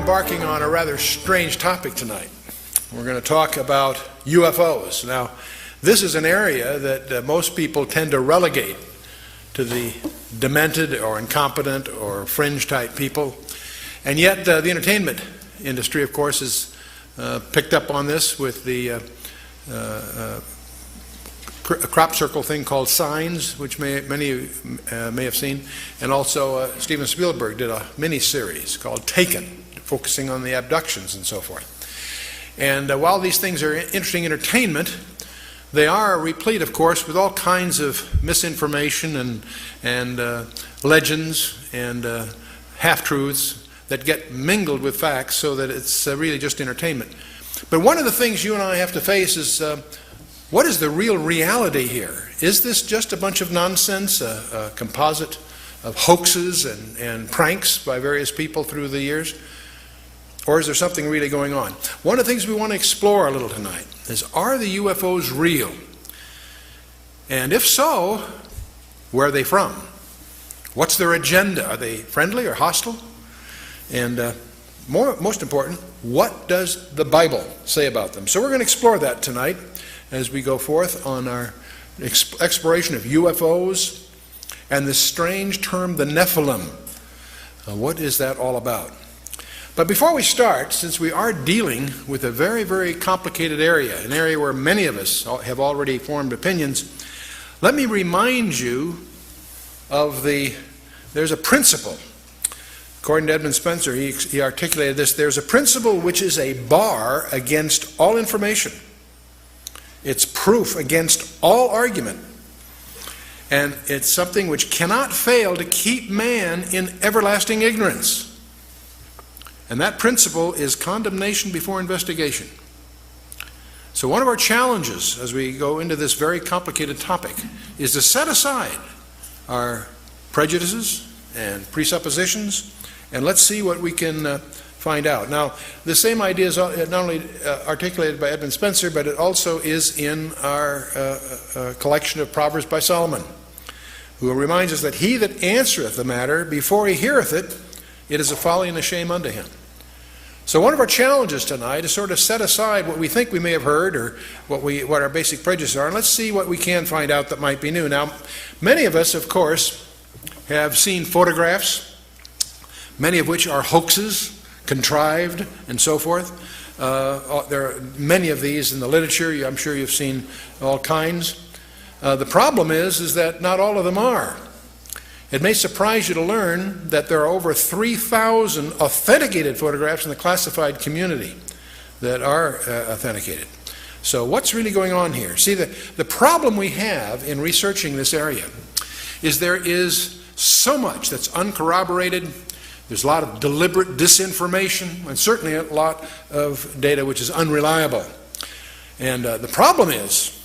embarking on a rather strange topic tonight. We're going to talk about UFOs. Now, this is an area that most people tend to relegate to the demented or incompetent or fringe-type people. And yet, the entertainment industry, of course, has picked up on this with the a crop circle thing called Signs, which many may have seen, and also Steven Spielberg did a mini-series called Taken, focusing on the abductions and so forth. And while these things are interesting entertainment, they are replete, of course, with all kinds of misinformation and legends and half-truths that get mingled with facts so that it's really just entertainment. But one of the things you and I have to face is what is the real reality here? Is this just a bunch of nonsense, a composite of hoaxes and pranks by various people through the years? Or is there something really going on? One of the things we want to explore a little tonight is, are the UFOs real? And if so, where are they from? What's their agenda? Are they friendly or hostile? And most important, what does the Bible say about them? So we're going to explore that tonight as we go forth on our exploration of UFOs and this strange term, the Nephilim. What is that all about? But before we start, since we are dealing with a very, very complicated area, an area where many of us have already formed opinions, let me remind you of there's a principle. According to Edmund Spencer, he articulated this: there's a principle which is a bar against all information. It's proof against all argument. And it's something which cannot fail to keep man in everlasting ignorance. And that principle is condemnation before investigation. So one of our challenges as we go into this very complicated topic is to set aside our prejudices and presuppositions, and let's see what we can find out. Now, the same idea is not only articulated by Edmund Spencer, but it also is in our collection of Proverbs by Solomon, who reminds us that he that answereth the matter before he heareth it, it is a folly and a shame unto him. So one of our challenges tonight is sort of set aside what we think we may have heard or what our basic prejudices are, and let's see what we can find out that might be new. Now, many of us, of course, have seen photographs, many of which are hoaxes, contrived, and so forth. There are many of these in the literature. I'm sure you've seen all kinds. The problem is that not all of them are. It may surprise you to learn that there are over 3,000 authenticated photographs in the classified community that are authenticated. So what's really going on here? See, the problem we have in researching this area is there is so much that's uncorroborated. There's a lot of deliberate disinformation, and certainly a lot of data which is unreliable. And the problem is,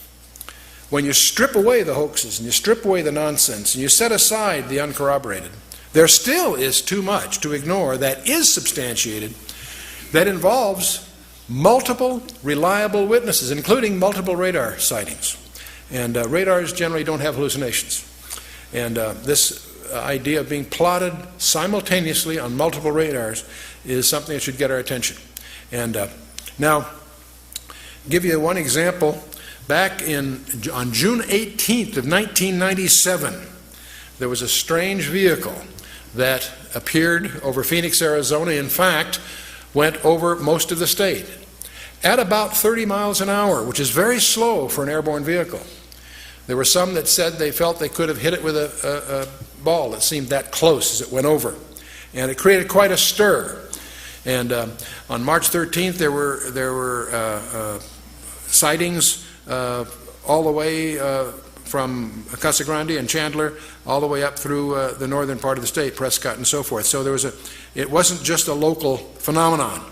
when you strip away the hoaxes and you strip away the nonsense and you set aside the uncorroborated, there still is too much to ignore that is substantiated, that involves multiple reliable witnesses, including multiple radar sightings. And radars generally don't have hallucinations. And this idea of being plotted simultaneously on multiple radars is something that should get our attention. And now, give you one example. Back on June 18th of 1997, there was a strange vehicle that appeared over Phoenix, Arizona. In fact, went over most of the state at about 30 miles an hour, which is very slow for an airborne vehicle. There were some that said they felt they could have hit it with a ball that seemed that close as it went over. And it created quite a stir. And on March 13th, there were sightings all the way from Casa Grande and Chandler all the way up through the northern part of the state, Prescott and so forth. So it wasn't just a local phenomenon,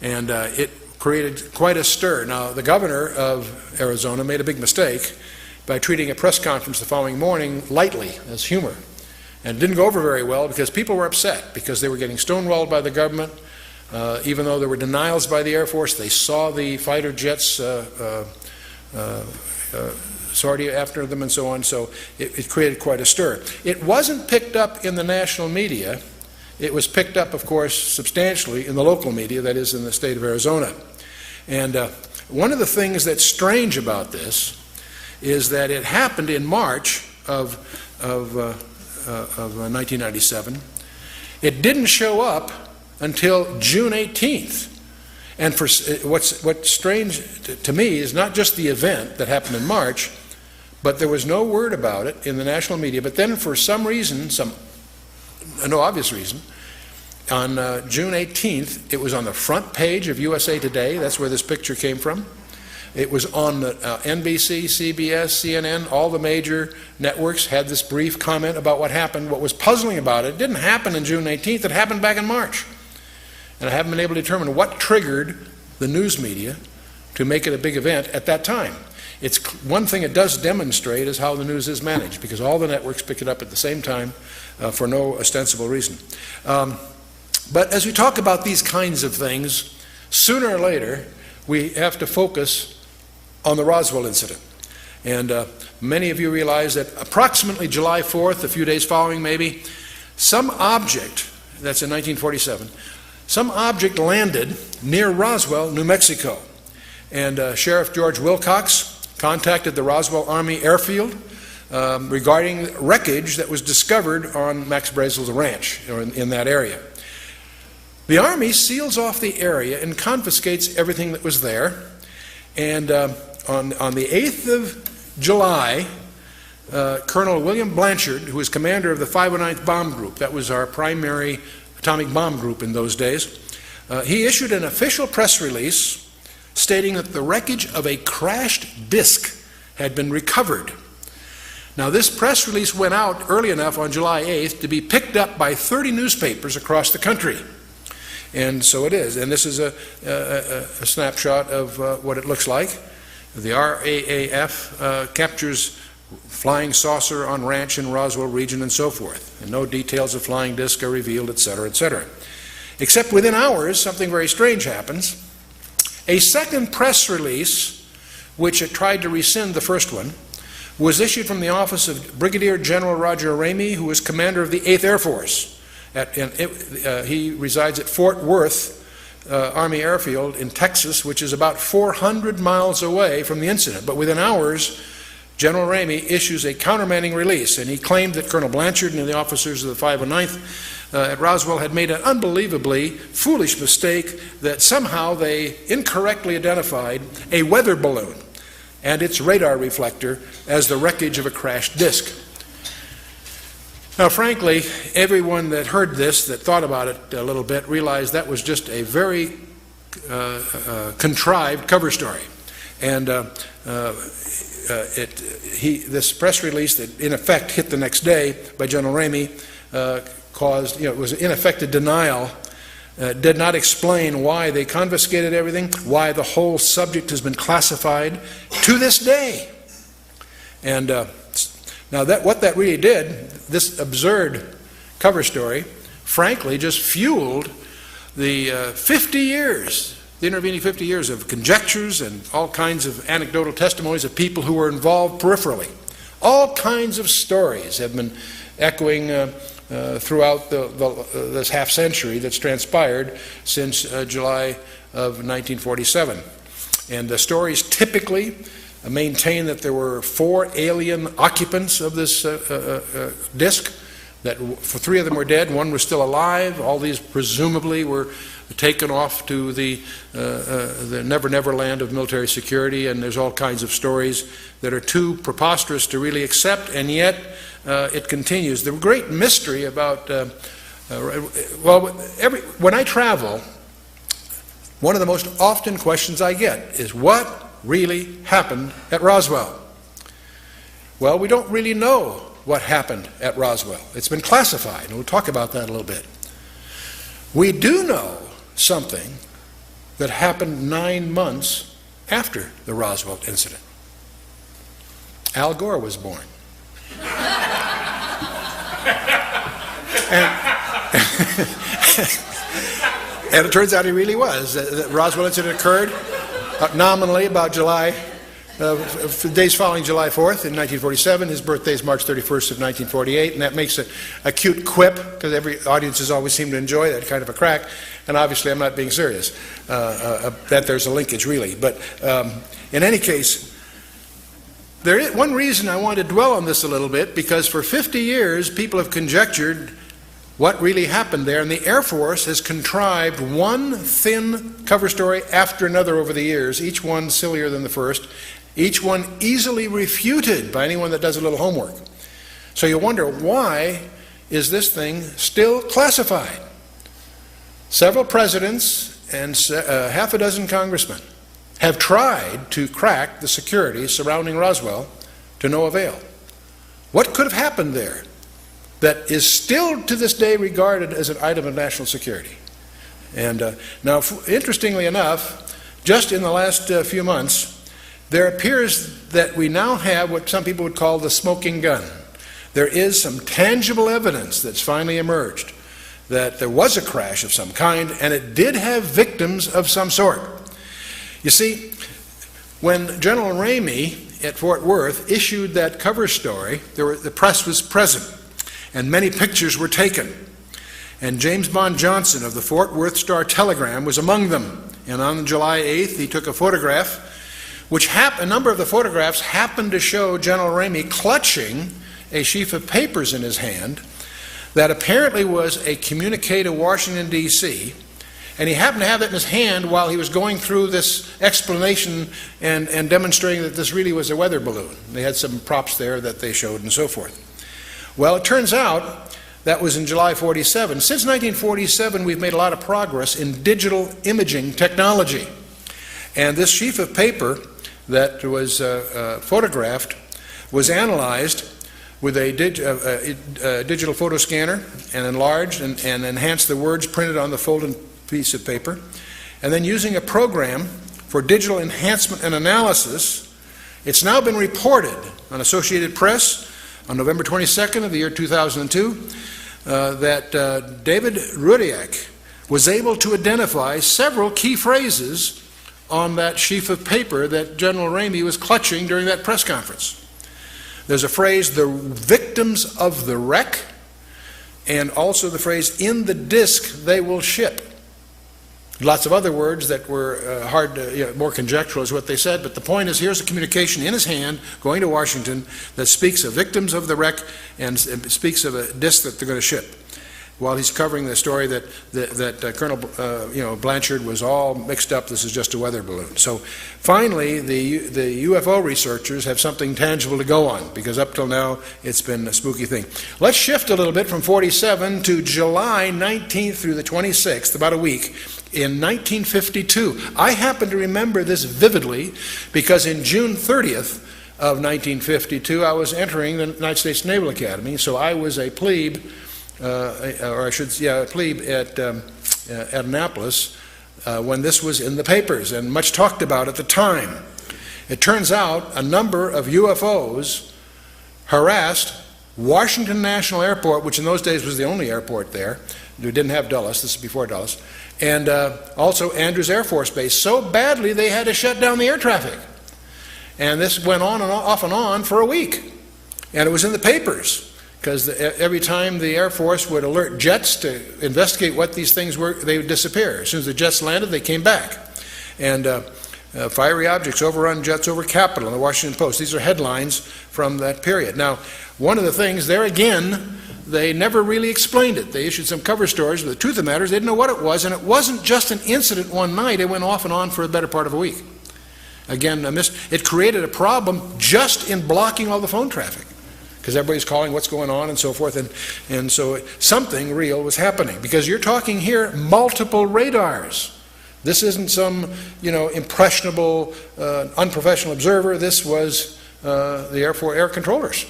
and it created quite a stir. Now, the governor of Arizona made a big mistake by treating a press conference the following morning lightly, as humor. And it didn't go over very well because people were upset because they were getting stonewalled by the government. Even though there were denials by the Air Force, they saw the fighter jets sortie after them and so on, so it created quite a stir. It wasn't picked up in the national media it was picked up, of course, substantially in the local media, that is in the state of Arizona. And one of the things that's strange about this is that it happened in March of 1997. It didn't show up until June 18th. And what's strange to me is not just the event that happened in March, but there was no word about it in the national media. But then for some reason, no obvious reason, on June 18th, it was on the front page of USA Today. That's where this picture came from. It was on the NBC, CBS, CNN, all the major networks had this brief comment about what happened. What was puzzling about it didn't happen on June 18th, it happened back in March. And I haven't been able to determine what triggered the news media to make it a big event at that time. It's one thing it does demonstrate is how the news is managed, because all the networks pick it up at the same time for no ostensible reason. But as we talk about these kinds of things, sooner or later we have to focus on the Roswell incident. And many of you realize that approximately July 4th, a few days following maybe, some object, that's in 1947, some object landed near Roswell, New Mexico. And Sheriff George Wilcox contacted the Roswell Army Airfield regarding wreckage that was discovered on Max Brazel's ranch, or in that area. The Army seals off the area and confiscates everything that was there. And on the 8th of July, Colonel William Blanchard, who was commander of the 509th Bomb Group, that was our primary atomic bomb group in those days, he issued an official press release stating that the wreckage of a crashed disk had been recovered. Now, this press release went out early enough on July 8th to be picked up by 30 newspapers across the country. And so it is. And this is a snapshot of what it looks like. The RAAF captures flying saucer on ranch in Roswell region and so forth. And no details of flying disc are revealed, etc., etc. Except within hours, something very strange happens. A second press release, which had tried to rescind the first one, was issued from the office of Brigadier General Roger Ramey, who was commander of the 8th Air Force. He resides at Fort Worth Army Airfield in Texas, which is about 400 miles away from the incident. But within hours, General Ramey issues a countermanding release, and he claimed that Colonel Blanchard and the officers of the 509th at Roswell had made an unbelievably foolish mistake, that somehow they incorrectly identified a weather balloon and its radar reflector as the wreckage of a crashed disk. Now, frankly, everyone that heard this, that thought about it a little bit, realized that was just a very contrived cover story. And this press release that in effect hit the next day by General Ramey caused, it was in effect a denial, did not explain why they confiscated everything, why the whole subject has been classified to this day. And now what that really did, this absurd cover story, frankly, just fueled the 50 years, the intervening 50 years of conjectures and all kinds of anecdotal testimonies of people who were involved peripherally. All kinds of stories have been echoing throughout this half century that's transpired since July of 1947. And the stories typically maintain that there were 4 alien occupants of this disk, that 3 of them were dead, 1 was still alive. All these presumably were taken off to the Never Never land of military security, and there's all kinds of stories that are too preposterous to really accept, and yet it continues. The great mystery about, when I travel, one of the most often questions I get is, what really happened at Roswell? Well, we don't really know what happened at Roswell. It's been classified, and we'll talk about that a little bit. We do know something that happened 9 months after the Roswell incident. Al Gore was born. And it turns out he really was. The Roswell incident occurred nominally about July the days following July 4th in 1947. His birthday is March 31st of 1948, and that makes a cute quip, because every audiences always seem to enjoy that kind of a crack. And obviously I'm not being serious, that there's a linkage really. But in any case, there is one reason I want to dwell on this a little bit, because for 50 years people have conjectured what really happened there, and the Air Force has contrived one thin cover story after another over the years, each one sillier than the first, each one easily refuted by anyone that does a little homework. So you wonder, why is this thing still classified? Several presidents and half a dozen congressmen have tried to crack the security surrounding Roswell to no avail. What could have happened there that is still to this day regarded as an item of national security? And now, interestingly enough, just in the last few months, there appears that we now have what some people would call the smoking gun. There is some tangible evidence that's finally emerged that there was a crash of some kind, and it did have victims of some sort. You see, when General Ramey at Fort Worth issued that cover story, the press was present, and many pictures were taken. And James Bond Johnson of the Fort Worth Star-Telegram was among them. And on July 8th, he took a photograph, which a number of the photographs happened to show General Ramey clutching a sheaf of papers in his hand that apparently was a communique to Washington, D.C., and he happened to have that in his hand while he was going through this explanation and demonstrating that this really was a weather balloon. They had some props there that they showed and so forth. Well, it turns out that was in July 47. Since 1947, we've made a lot of progress in digital imaging technology. And this sheaf of paper that was photographed was analyzed with a digital photo scanner and enlarged and enhanced the words printed on the folded piece of paper. And then using a program for digital enhancement and analysis, it's now been reported on Associated Press on November 22nd of the year 2002 that David Rudiak was able to identify several key phrases on that sheaf of paper that General Ramey was clutching during that press conference. There's a phrase, the victims of the wreck, and also the phrase, in the disk they will ship. Lots of other words that were hard to, more conjectural is what they said, but the point is, here's a communication in his hand going to Washington that speaks of victims of the wreck and speaks of a disk that they're going to ship. While he's covering the story that Colonel Blanchard was all mixed up, this is just a weather balloon. So finally, the UFO researchers have something tangible to go on, because up till now it's been a spooky thing. Let's shift a little bit from 47 to July 19th through the 26th, about a week, in 1952. I happen to remember this vividly because in June 30th of 1952, I was entering the United States Naval Academy, so I was a plebe, plebe at Annapolis when this was in the papers and much talked about at the time. It turns out a number of UFOs harassed Washington National Airport, which in those days was the only airport there. We didn't have Dulles, this is before Dulles, and also Andrews Air Force Base, so badly they had to shut down the air traffic. And this went on and off and on for a week. And it was in the papers, because every time the Air Force would alert jets to investigate what these things were, they would disappear. As soon as the jets landed, they came back. And fiery objects overrun jets over Capitol in the Washington Post. These are headlines from that period. Now, one of the things there again, they never really explained it. They issued some cover stories, but the truth of the matter is they didn't know what it was, and it wasn't just an incident one night. It went off and on for the better part of a week. Again, it created a problem just in blocking all the phone traffic, because everybody's calling what's going on and so forth, and so something real was happening, because you're talking here multiple radars. This isn't some impressionable, unprofessional observer. This was the air controllers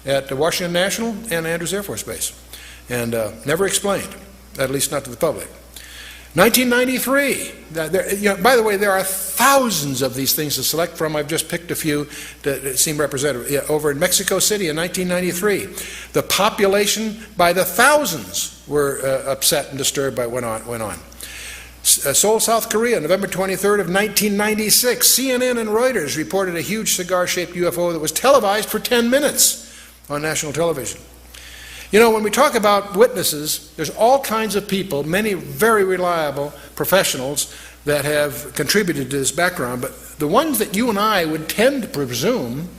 at Washington National and Andrews Air Force Base, and never explained, at least not to the public. 1993, by the way, there are thousands of these things to select from. I've just picked a few that seem representative. Over in Mexico City in 1993, the population by the thousands were upset and disturbed by what went on. Seoul, South Korea, November 23rd of 1996. CNN and Reuters reported a huge cigar-shaped UFO that was televised for 10 minutes on national television. You know, when we talk about witnesses, there's all kinds of people, many very reliable professionals that have contributed to this background, but the ones that you and I would tend to presume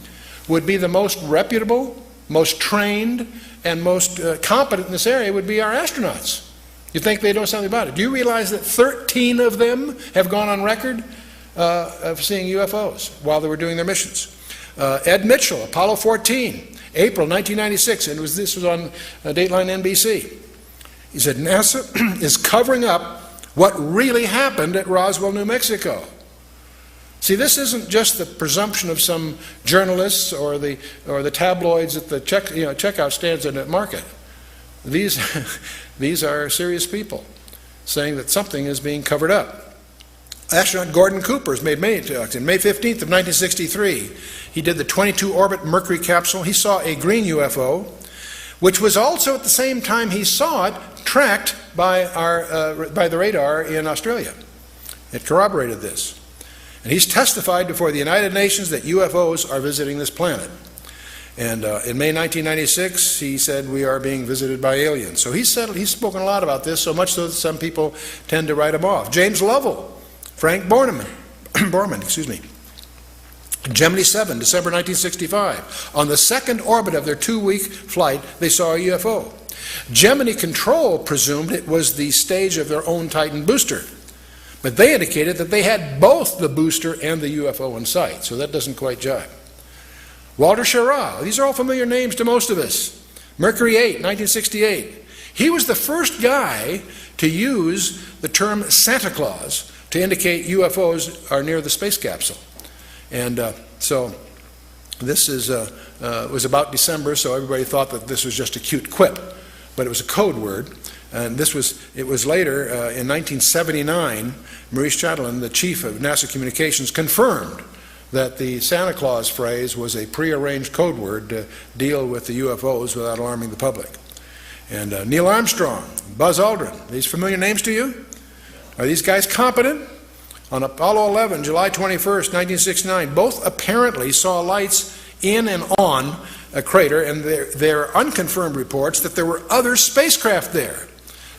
would be the most reputable, most trained, and most competent in this area would be our astronauts. You think they know something about it. Do you realize that 13 of them have gone on record of seeing UFOs while they were doing their missions? Ed Mitchell, Apollo 14, April 1996, and this was on Dateline NBC. He said, NASA is covering up what really happened at Roswell, New Mexico. See, this isn't just the presumption of some journalists or the tabloids at the checkout stands in the market. These are serious people saying that something is being covered up. Astronaut Gordon Cooper has made many talks. On May 15th of 1963, he did the 22-orbit Mercury capsule. He saw a green UFO, which was also at the same time he saw it tracked by the radar in Australia. It corroborated this. And he's testified before the United Nations that UFOs are visiting this planet. And in May 1996, he said, we are being visited by aliens. So he's spoken a lot about this, so much so that some people tend to write him off. James Lovell, Frank Borman, Gemini 7, December 1965. On the second orbit of their 2-week flight, they saw a UFO. Gemini Control presumed it was the stage of their own Titan booster. But they indicated that they had both the booster and the UFO in sight, so that doesn't quite jive. Walter Schirra, these are all familiar names to most of us. Mercury 8, 1968. He was the first guy to use the term Santa Claus to indicate UFOs are near the space capsule. And so this was about December, so everybody thought that this was just a cute quip, but it was a code word. And it was later, in 1979, Maurice Chatelain, the chief of NASA Communications, confirmed that the Santa Claus phrase was a prearranged code word to deal with the UFOs without alarming the public. And Neil Armstrong, Buzz Aldrin, these familiar names to you? Are these guys competent? On Apollo 11, July 21st, 1969, both apparently saw lights in and on a crater, and there are unconfirmed reports that there were other spacecraft there.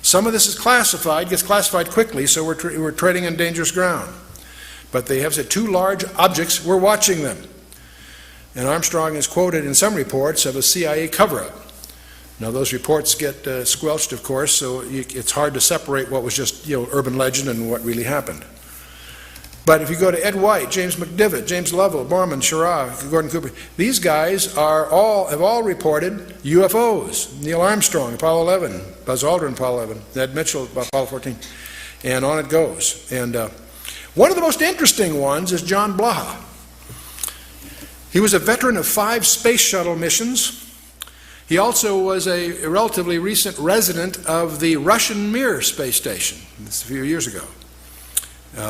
Some of this is classified, gets classified quickly, so we're treading on dangerous ground. But they have said 2 large objects, we're watching them. And Armstrong is quoted in some reports of a CIA cover-up. Now those reports get squelched, of course, so it's hard to separate what was just urban legend and what really happened. But if you go to Ed White, James McDivitt, James Lovell, Borman, Schirra, Gordon Cooper, these guys have all reported UFOs. Neil Armstrong, Apollo 11, Buzz Aldrin, Apollo 11, Ed Mitchell, Apollo 14, and on it goes. And one of the most interesting ones is John Blaha. He was a veteran of 5 space shuttle missions. He also was a relatively recent resident of the Russian Mir space station. This a few years ago.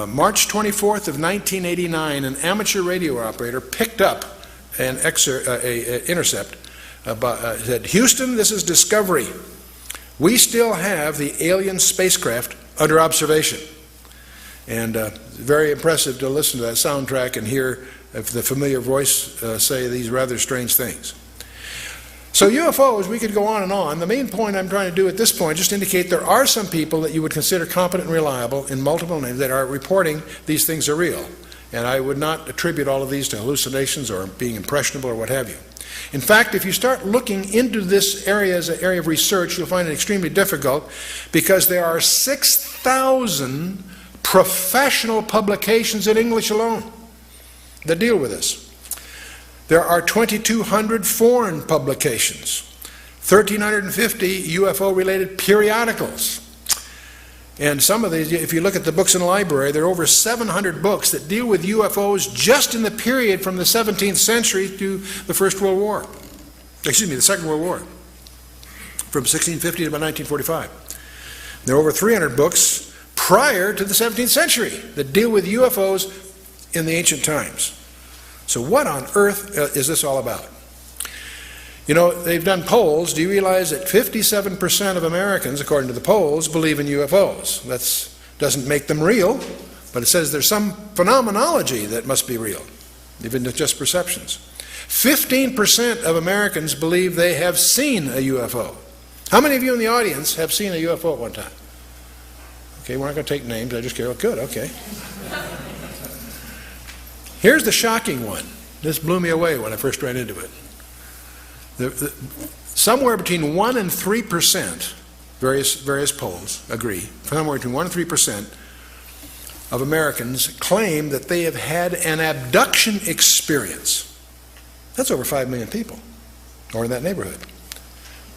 March 24th of 1989, an amateur radio operator picked up an intercept. Said, Houston, this is Discovery. We still have the alien spacecraft under observation. And very impressive to listen to that soundtrack and hear the familiar voice say these rather strange things. So UFOs, we could go on and on. The main point I'm trying to do at this point, just indicate there are some people that you would consider competent and reliable in multiple names that are reporting these things are real. And I would not attribute all of these to hallucinations or being impressionable or what have you. In fact, if you start looking into this area as an area of research, you'll find it extremely difficult because there are 6,000 professional publications in English alone that deal with this. There are 2,200 foreign publications, 1,350 UFO-related periodicals. And some of these, if you look at the books in the library, there are over 700 books that deal with UFOs just in the period from the 17th century to the First World War. Excuse me, the Second World War, from 1650 to about 1945. There are over 300 books prior to the 17th century that deal with UFOs in the ancient times. So what on earth is this all about? You know, they've done polls. Do you realize that 57% of Americans, according to the polls, believe in UFOs? That's Doesn't make them real, but it says there's some phenomenology that must be real, even if just perceptions. 15% of Americans believe they have seen a UFO. How many of you in the audience have seen a UFO at one time? Okay, we're not going to take names. I just care. Oh, good, okay. Here's the shocking one. This blew me away when I first ran into it. Somewhere between 1 and 3%, various polls agree, somewhere between 1 and 3% of Americans claim that they have had an abduction experience. That's over 5 million people, or in that neighborhood.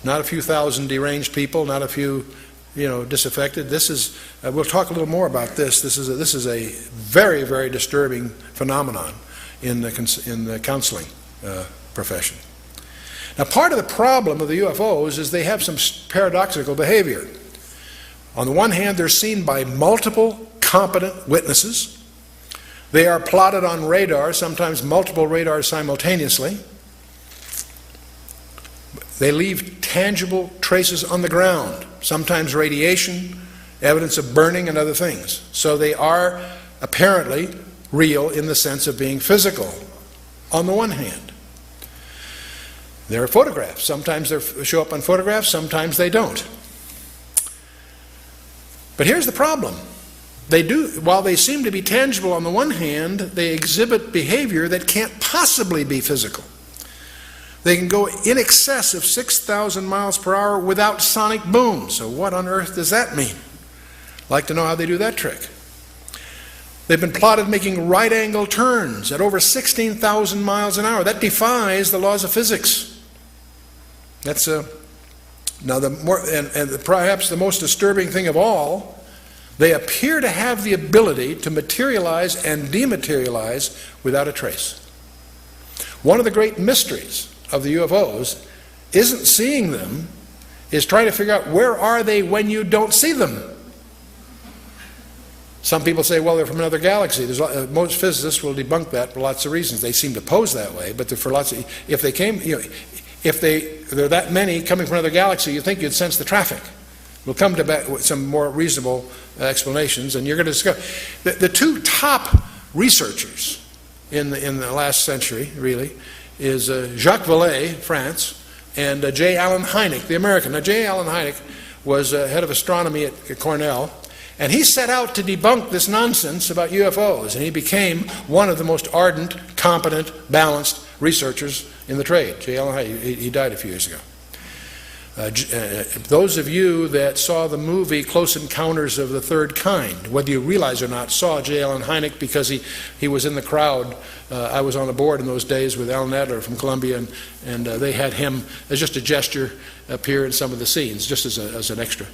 Not a few thousand deranged people, not a few, disaffected. This is, we'll talk a little more about this. This is a very, very disturbing phenomenon in the counseling profession. Now, part of the problem of the UFOs is they have some paradoxical behavior. On the one hand, they're seen by multiple competent witnesses. They are plotted on radar, sometimes multiple radars simultaneously. They leave tangible traces on the ground, sometimes radiation, evidence of burning and other things. So they are apparently real in the sense of being physical, on the one hand. There are photographs. Sometimes they show up on photographs, sometimes they don't. But here's the problem. While they seem to be tangible on the one hand, they exhibit behavior that can't possibly be physical. They can go in excess of 6,000 miles per hour without sonic boom. So what on earth does that mean? I'd like to know how they do that trick. They've been plotted making right-angle turns at over 16,000 miles an hour. That defies the laws of physics. That's now perhaps the most disturbing thing of all. They appear to have the ability to materialize and dematerialize without a trace. One of the great mysteries of the UFOs isn't seeing them, is trying to figure out where are they when you don't see them. Some people say, well, they're from another galaxy. Most physicists will debunk that for lots of reasons. They seem to pose that way, but for lots of, if they came, if there are that many coming from another galaxy, you'd think you'd sense the traffic. We'll come to some more reasonable explanations, and you're going to discover the two top researchers in the last century, really, is Jacques Vallée, France, and J. Allen Hynek, the American. Now, J. Allen Hynek was head of astronomy at Cornell, and he set out to debunk this nonsense about UFOs, and he became one of the most ardent, competent, balanced researchers in the trade. J. Allen Hynek, he died a few years ago. Those of you that saw the movie Close Encounters of the Third Kind, whether you realize or not, saw J. Allen Hynek because he was in the crowd. I was on a board in those days with Alan Adler from Columbia, and they had him as just a gesture appear in some of the scenes, just as an extra.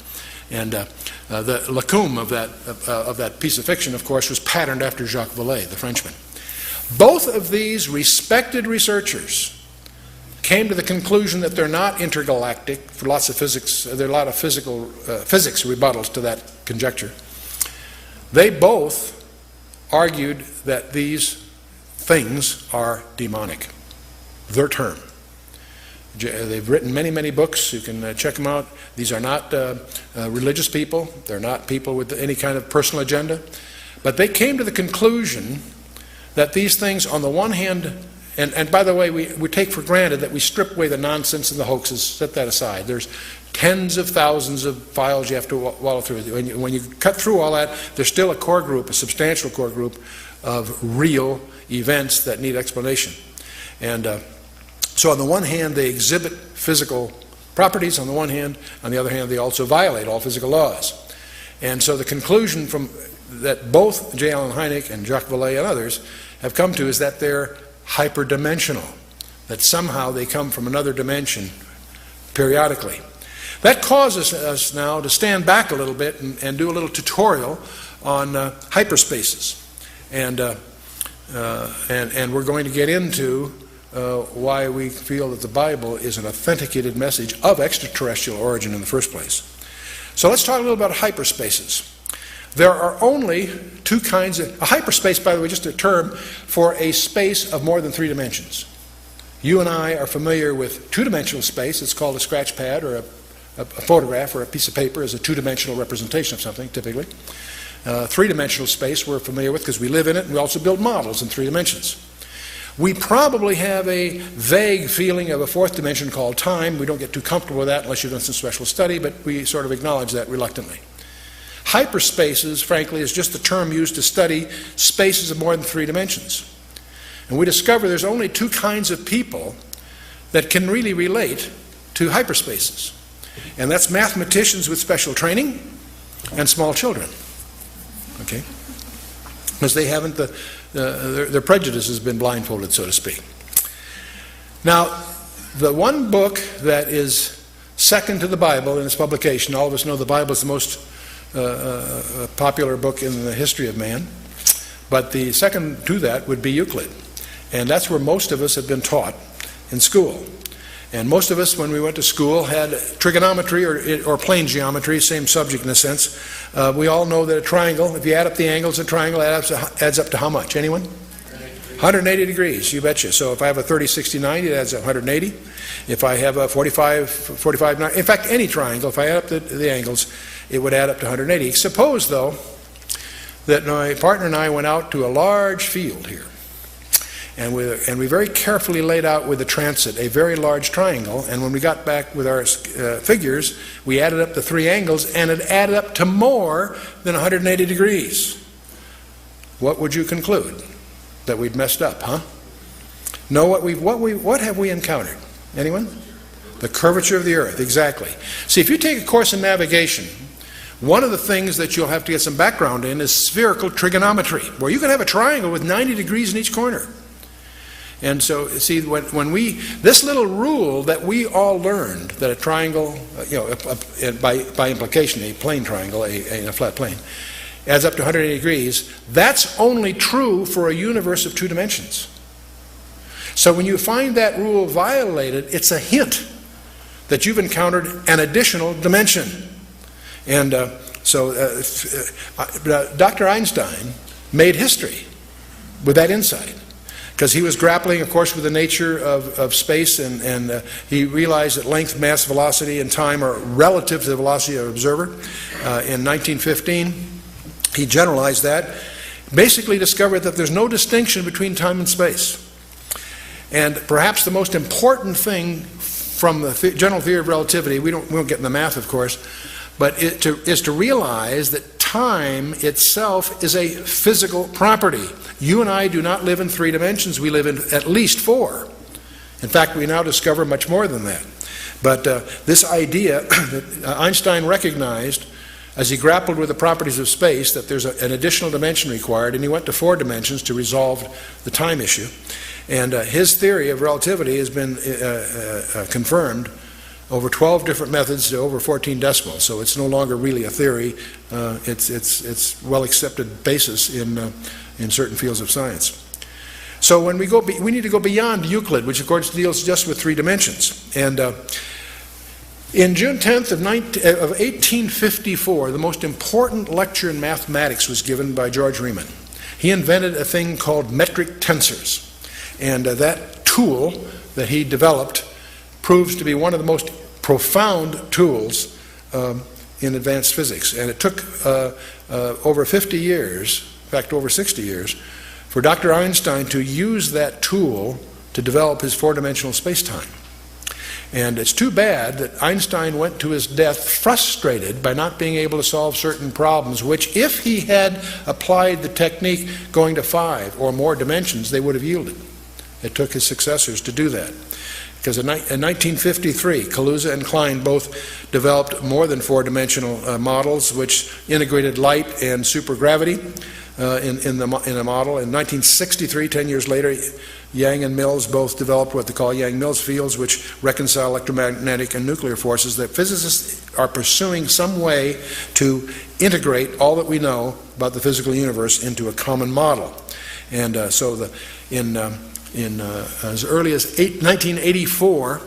And the lacune of that piece of fiction, of course, was patterned after Jacques Vallée, the Frenchman. Both of these respected researchers came to the conclusion that they're not intergalactic for lots of physics. There are a lot of physics rebuttals to that conjecture. They both argued that these things are demonic. Their term. They've written many, many books. You can check them out. These are not religious people. They're not people with any kind of personal agenda. But they came to the conclusion that these things, on the one hand, and by the way, we take for granted that we strip away the nonsense and the hoaxes, set that aside. There's tens of thousands of files you have to wallow through. When you cut through all that, there's still a core group, a substantial core group of real events that need explanation. And so on the one hand, they exhibit physical properties on the one hand. On the other hand, they also violate all physical laws. And so the conclusion that both J. Allen Hynek and Jacques Vallée and others have come to is that they're hyperdimensional, that somehow they come from another dimension periodically. That causes us now to stand back a little bit and do a little tutorial on hyperspaces. And we're going to get into why we feel that the Bible is an authenticated message of extraterrestrial origin in the first place. So let's talk a little about hyperspaces. There are only two kinds of... A hyperspace, by the way, just a term for a space of more than 3 dimensions. You and I are familiar with two-dimensional space. It's called a scratch pad or a photograph or a piece of paper is a two-dimensional representation of something, typically. Three-dimensional space we're familiar with because we live in it, and we also build models in 3 dimensions. We probably have a vague feeling of a 4th dimension called time. We don't get too comfortable with that unless you've done some special study, but we sort of acknowledge that reluctantly. Hyperspaces, frankly, is just the term used to study spaces of more than 3 dimensions. And we discover there's only 2 kinds of people that can really relate to hyperspaces. And that's mathematicians with special training and small children. Okay? Because they haven't, their prejudice has been blindfolded, so to speak. Now, the one book that is second to the Bible in its publication, all of us know the Bible is the most popular book in the history of man, but the second to that would be Euclid. And that's where most of us have been taught in school. And most of us, when we went to school, had trigonometry or plane geometry, same subject in a sense. We all know that a triangle, if you add up the angles of a triangle, adds up to how much? Anyone? 180 degrees, you betcha. So if I have a 30, 60, 90, it adds up 180. If I have a 45, 90, in fact, any triangle, if I add up the angles, it would add up to 180. Suppose, though, that my partner and I went out to a large field here. And we very carefully laid out with the transit a very large triangle, and when we got back with our figures, we added up the 3 angles, and it added up to more than 180 degrees. What would you conclude? That we'd messed up, huh? No, what have we encountered? Anyone? The curvature of the earth, exactly. See, if you take a course in navigation, one of the things that you'll have to get some background in is spherical trigonometry, where you can have a triangle with 90 degrees in each corner. And so, see, when this little rule that we all learned, that a triangle, by implication, a plane triangle, a flat plane, adds up to 180 degrees, that's only true for a universe of 2 dimensions. So when you find that rule violated, it's a hint that you've encountered an additional dimension. And Dr. Einstein made history with that insight, because he was grappling, of course, with the nature of space, and he realized that length, mass, velocity, and time are relative to the velocity of an observer. In 1915, he generalized that, basically discovered that there's no distinction between time and space. And perhaps the most important thing from the general theory of relativity, we won't get in the math, of course, but is to realize that time itself is a physical property. You and I do not live in 3 dimensions, we live in at least 4. In fact, we now discover much more than that. But this idea that Einstein recognized as he grappled with the properties of space, that there's an additional dimension required, and he went to 4 dimensions to resolve the time issue. And his theory of relativity has been confirmed over 12 different methods to over 14 decimals. So it's no longer really a theory. It's well accepted basis in certain fields of science. So when we need to go beyond Euclid, which of course deals just with 3 dimensions. And in June 10th of 1854, the most important lecture in mathematics was given by George Riemann. He invented a thing called metric tensors. And that tool that he developed proves to be one of the most profound tools in advanced physics. And it took over 50 years, in fact over 60 years, for Dr. Einstein to use that tool to develop his 4-dimensional space-time. And it's too bad that Einstein went to his death frustrated by not being able to solve certain problems, which if he had applied the technique going to 5 or more dimensions, they would have yielded. It took his successors to do that. Because in 1953, Kaluza and Klein both developed more than 4-dimensional models which integrated light and supergravity in a model. In 1963, 10 years later, Yang and Mills both developed what they call Yang-Mills fields, which reconcile electromagnetic and nuclear forces. That physicists are pursuing some way to integrate all that we know about the physical universe into a common model. And in as early as 1984,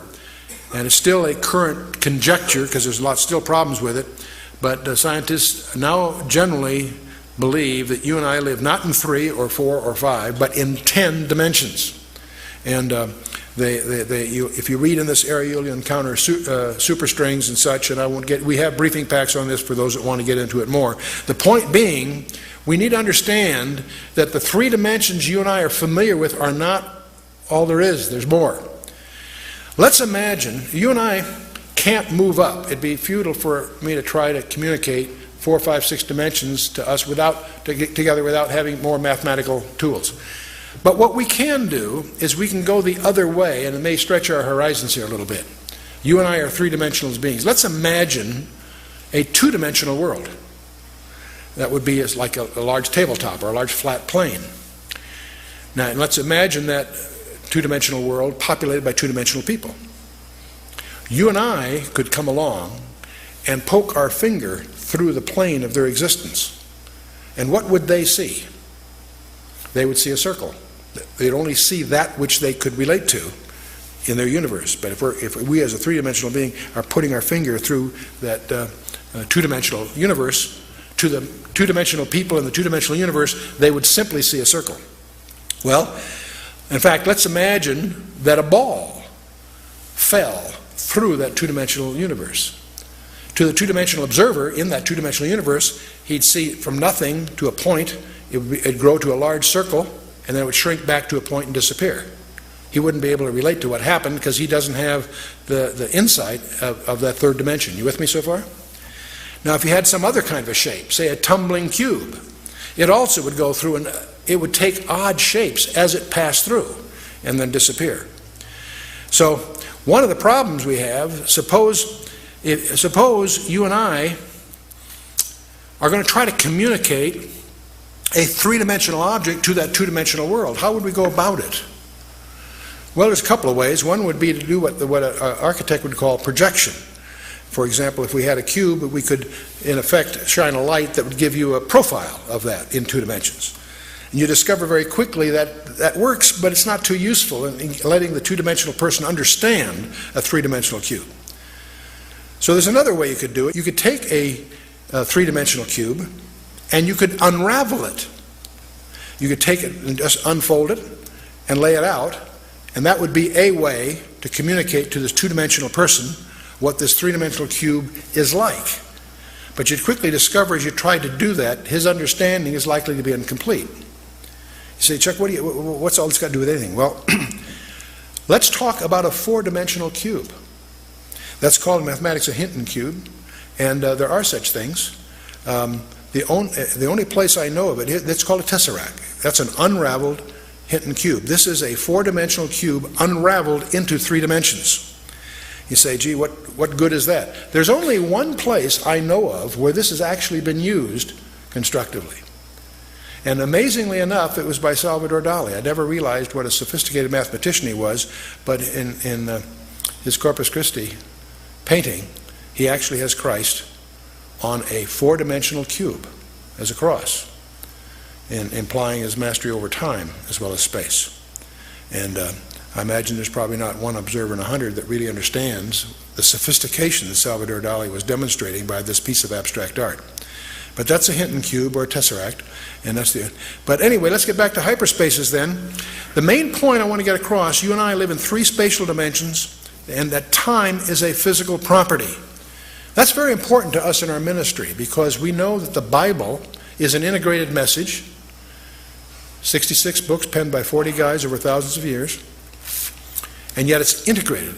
and it's still a current conjecture because there's still problems with it, but scientists now generally believe that you and I live not in 3 or 4 or 5, but in 10 dimensions. And If you read in this area, you'll encounter superstrings and such, and we have briefing packs on this for those that want to get into it more. The point being, we need to understand that the three dimensions you and I are familiar with are not all there is. There's more. Let's imagine you and I can't move up. It'd be futile for me to try to communicate 4, 5, 6 dimensions to us together without having more mathematical tools. But what we can do is we can go the other way, and it may stretch our horizons here a little bit. You and I are three-dimensional beings. Let's imagine a two-dimensional world. That would be like a large tabletop or a large flat plane. Now, and let's imagine that two-dimensional world populated by two-dimensional people. You and I could come along and poke our finger through the plane of their existence. And what would they see? They would see a circle. They'd only see that which they could relate to in their universe. But if we as a three-dimensional being are putting our finger through that two-dimensional universe to the two-dimensional people in the two-dimensional universe, they would simply see a circle. Well, in fact, let's imagine that a ball fell through that two-dimensional universe. To the two-dimensional observer in that two-dimensional universe, he'd see from nothing to a point. It'd grow to a large circle, and then it would shrink back to a point and disappear. He wouldn't be able to relate to what happened because he doesn't have the insight of that third dimension. You with me so far? Now, if you had some other kind of a shape, say a tumbling cube, it also would go through and it would take odd shapes as it passed through and then disappear. So one of the problems we have, suppose you and I are going to try to communicate a three-dimensional object to that two-dimensional world. How would we go about it? Well, there's a couple of ways. One would be to do what an architect would call projection. For example, if we had a cube, we could, in effect, shine a light that would give you a profile of that in 2 dimensions. And you discover very quickly that that works, but it's not too useful in letting the two-dimensional person understand a three-dimensional cube. So there's another way you could do it. You could take a three-dimensional cube and you could unravel it. You could take it and just unfold it and lay it out, and that would be a way to communicate to this two-dimensional person what this three-dimensional cube is like. But you'd quickly discover as you try to do that, his understanding is likely to be incomplete. You say, Chuck, what's all this got to do with anything? Well, let's talk about a 4-dimensional cube. That's called in mathematics a Hinton cube, and there are such things. The only place I know of it, it's called a tesseract. That's an unraveled Hinton cube. This is a 4-dimensional cube unraveled into 3 dimensions. You say, gee, what good is that? There's only one place I know of where this has actually been used constructively. And amazingly enough, it was by Salvador Dali. I never realized what a sophisticated mathematician he was, but in his Corpus Christi painting, he actually has Christ on a 4-dimensional cube as a cross, implying his mastery over time as well as space. And I imagine there's probably not one observer in 100 that really understands the sophistication that Salvador Dali was demonstrating by this piece of abstract art. But that's a Hinton cube or a tesseract, and that's the. But anyway, let's get back to hyperspaces then. The main point I want to get across: you and I live in 3 spatial dimensions, and that time is a physical property. That's very important to us in our ministry because we know that the Bible is an integrated message. 66 books penned by 40 guys over thousands of years. And yet it's integrated,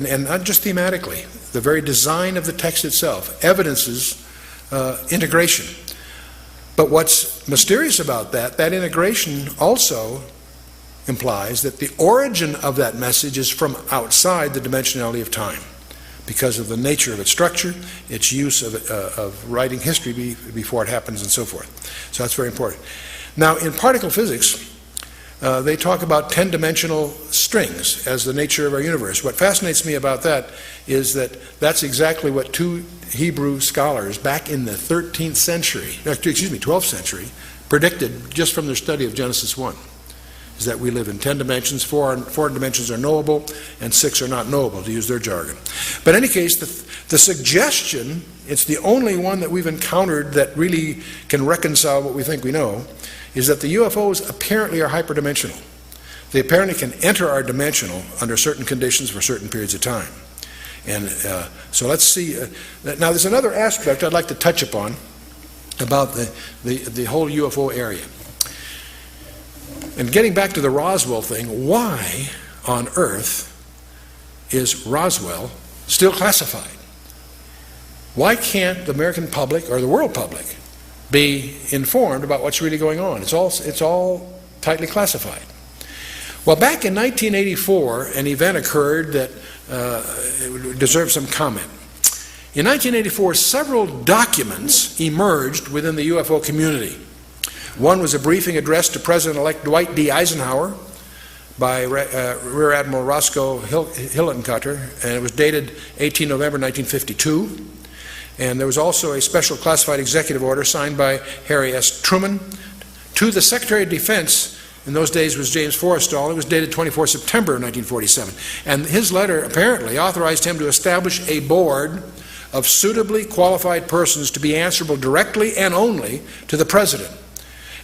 and not just thematically. The very design of the text itself evidences integration. But what's mysterious about that integration also implies that the origin of that message is from outside the dimensionality of time because of the nature of its structure, its use of writing history before it happens and so forth. So that's very important. Now in particle physics, they talk about 10-dimensional strings as the nature of our universe. What fascinates me about that is that that's exactly what 2 Hebrew scholars back in the 13th century, 12th century, predicted just from their study of Genesis 1, is that we live in 10 dimensions, 4 dimensions are knowable, and 6 are not knowable, to use their jargon. But in any case, the suggestion, it's the only one that we've encountered that really can reconcile what we think we know, is that the UFOs apparently are hyperdimensional. They apparently can enter our dimensional under certain conditions for certain periods of time. And so let's see. Now there's another aspect I'd like to touch upon about the whole UFO area. And getting back to the Roswell thing, why on earth is Roswell still classified? Why can't the American public or the world public be informed about what's really going on? It's all tightly classified. Well, back in 1984, an event occurred that deserves some comment. In 1984, several documents emerged within the UFO community. One was a briefing addressed to President-elect Dwight D. Eisenhower by Rear Admiral Roscoe Hillenkotter, and it was dated 18 November 1952. And there was also a special classified executive order signed by Harry S. Truman to the Secretary of Defense. In those days was James Forrestal. It was dated 24 September 1947. And his letter apparently authorized him to establish a board of suitably qualified persons to be answerable directly and only to the President.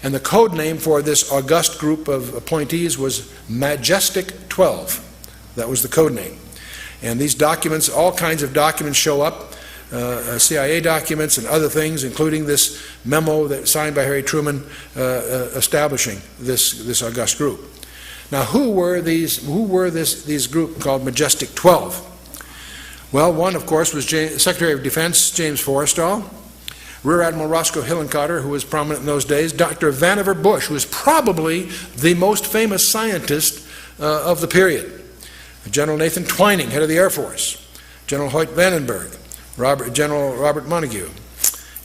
And the code name for this august group of appointees was Majestic 12. That was the code name. And these documents, all kinds of documents show up, CIA documents and other things, including this memo that signed by Harry Truman establishing this august group. Now, who were these group called Majestic 12? Well, one, of course, was Secretary of Defense James Forrestal, Rear Admiral Roscoe Hillenkotter, who was prominent in those days, Dr. Vannevar Bush, who was probably the most famous scientist of the period, General Nathan Twining, head of the Air Force, General Hoyt Vandenberg, General Robert Montague,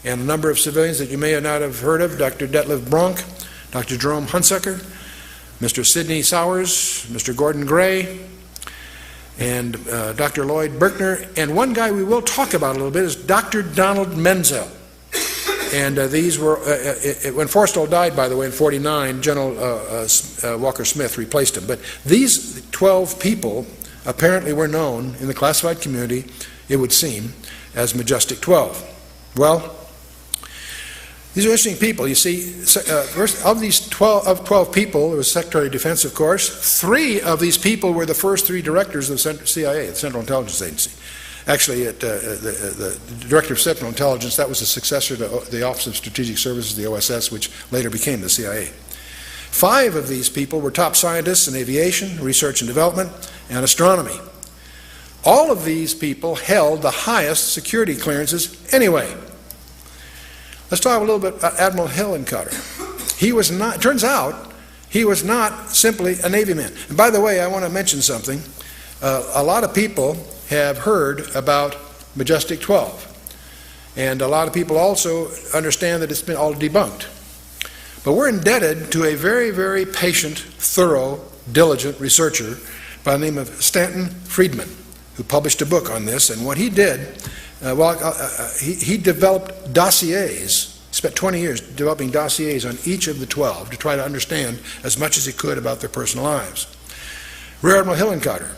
and a number of civilians that you may not have heard of, Dr. Detlev Bronk, Dr. Jerome Hunsaker, Mr. Sidney Sowers, Mr. Gordon Gray, and Dr. Lloyd Berkner, and one guy we will talk about a little bit is Dr. Donald Menzel. And these were, when Forrestal died, by the way, in 1949, General Walker Smith replaced him. But these 12 people apparently were known in the classified community, it would seem, as Majestic 12. Well, these are interesting people. You see, of these 12 people, there was Secretary of Defense, of course. 3 of these people were the first 3 directors of the CIA, the Central Intelligence Agency. Actually, the Director of Central Intelligence, that was the successor to the Office of Strategic Services, the OSS, which later became the CIA. 5 of these people were top scientists in aviation, research and development, and astronomy. All of these people held the highest security clearances anyway. Let's talk a little bit about Admiral Hillenkotter. He was not, turns out, he was not simply a Navy man. And by the way, I want to mention something. A lot of people have heard about Majestic 12. And a lot of people also understand that it's been all debunked. But we're indebted to a very, very patient, thorough, diligent researcher by the name of Stanton Friedman, who published a book on this. And what he did, he developed dossiers, spent 20 years developing dossiers on each of the 12 to try to understand as much as he could about their personal lives. Rear Admiral Hillenkotter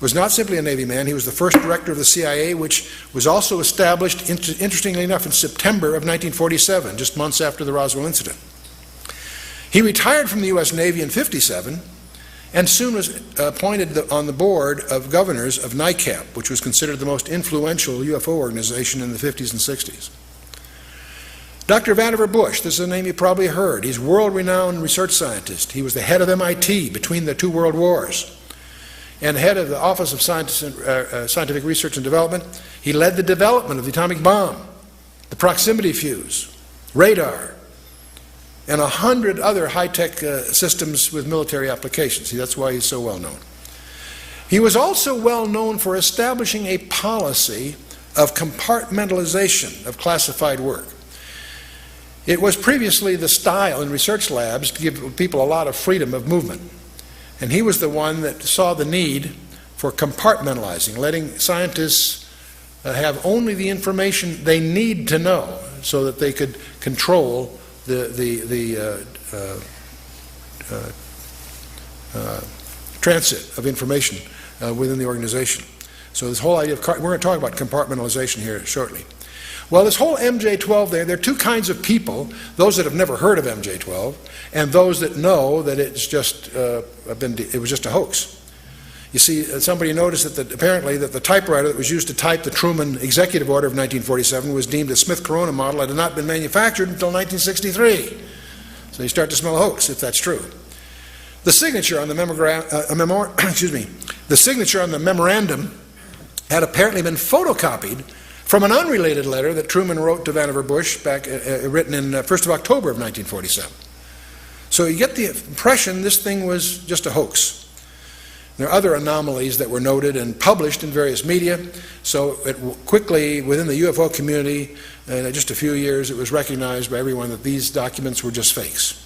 was not simply a Navy man. He was the first director of the CIA, which was also established, interestingly enough, in September of 1947, just months after the Roswell incident. He retired from the U.S. Navy in 1957 and soon was appointed on the board of governors of NICAP, which was considered the most influential UFO organization in the 50s and 60s. Dr. Vannevar Bush, this is a name you probably heard. He's a world-renowned research scientist. He was the head of MIT between the 2 world wars and head of the Office of Scientific Research and Development. He led the development of the atomic bomb, the proximity fuse, radar, and 100 other high-tech systems with military applications. See, that's why he's so well known. He was also well known for establishing a policy of compartmentalization of classified work. It was previously the style in research labs to give people a lot of freedom of movement. And he was the one that saw the need for compartmentalizing, letting scientists have only the information they need to know so that they could control the transit of information within the organization. So this whole idea of, we're going to talk about compartmentalization here shortly. Well, this whole MJ-12 there are two kinds of people, those that have never heard of MJ-12 and those that know that it was just a hoax. You see, somebody noticed that apparently that the typewriter that was used to type the Truman Executive Order of 1947 was deemed a Smith Corona model that had not been manufactured until 1963. So you start to smell a hoax, if that's true. The signature on the memorandum had apparently been photocopied from an unrelated letter that Truman wrote to Vannevar Bush back, written in 1st of October of 1947. So you get the impression this thing was just a hoax. There are other anomalies that were noted and published in various media, so it quickly, within the UFO community, in just a few years, it was recognized by everyone that these documents were just fakes.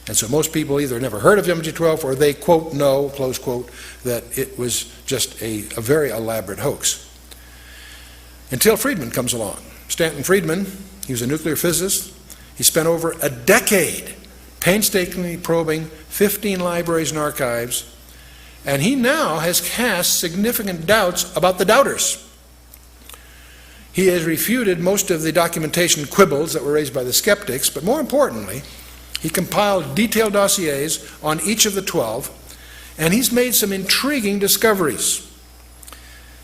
And so most people either never heard of MJ-12 or they, quote, know, close quote, that it was just a very elaborate hoax. Until Friedman comes along. Stanton Friedman, he was a nuclear physicist. He spent over a decade painstakingly probing 15 libraries and archives, and he now has cast significant doubts about the doubters. He has refuted most of the documentation quibbles that were raised by the skeptics, but more importantly, he compiled detailed dossiers on each of the 12, and he's made some intriguing discoveries.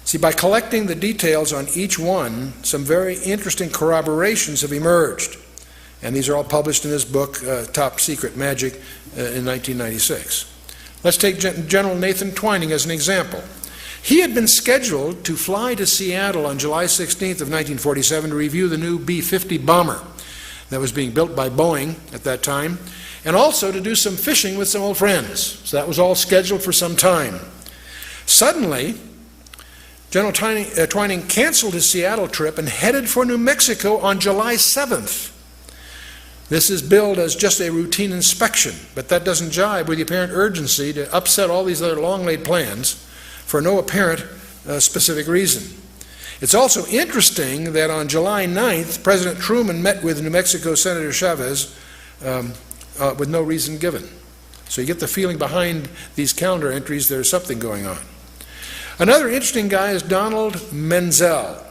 See, by collecting the details on each one, some very interesting corroborations have emerged. And these are all published in his book, Top Secret Magic, in 1996. Let's take General Nathan Twining as an example. He had been scheduled to fly to Seattle on July 16th of 1947 to review the new B-50 bomber that was being built by Boeing at that time, and also to do some fishing with some old friends. So that was all scheduled for some time. Suddenly, General Twining canceled his Seattle trip and headed for New Mexico on July 7th. This is billed as just a routine inspection, but that doesn't jibe with the apparent urgency to upset all these other long-laid plans for no apparent specific reason. It's also interesting that on July 9th, President Truman met with New Mexico Senator Chavez with no reason given. So you get the feeling behind these calendar entries there's something going on. Another interesting guy is Donald Menzel.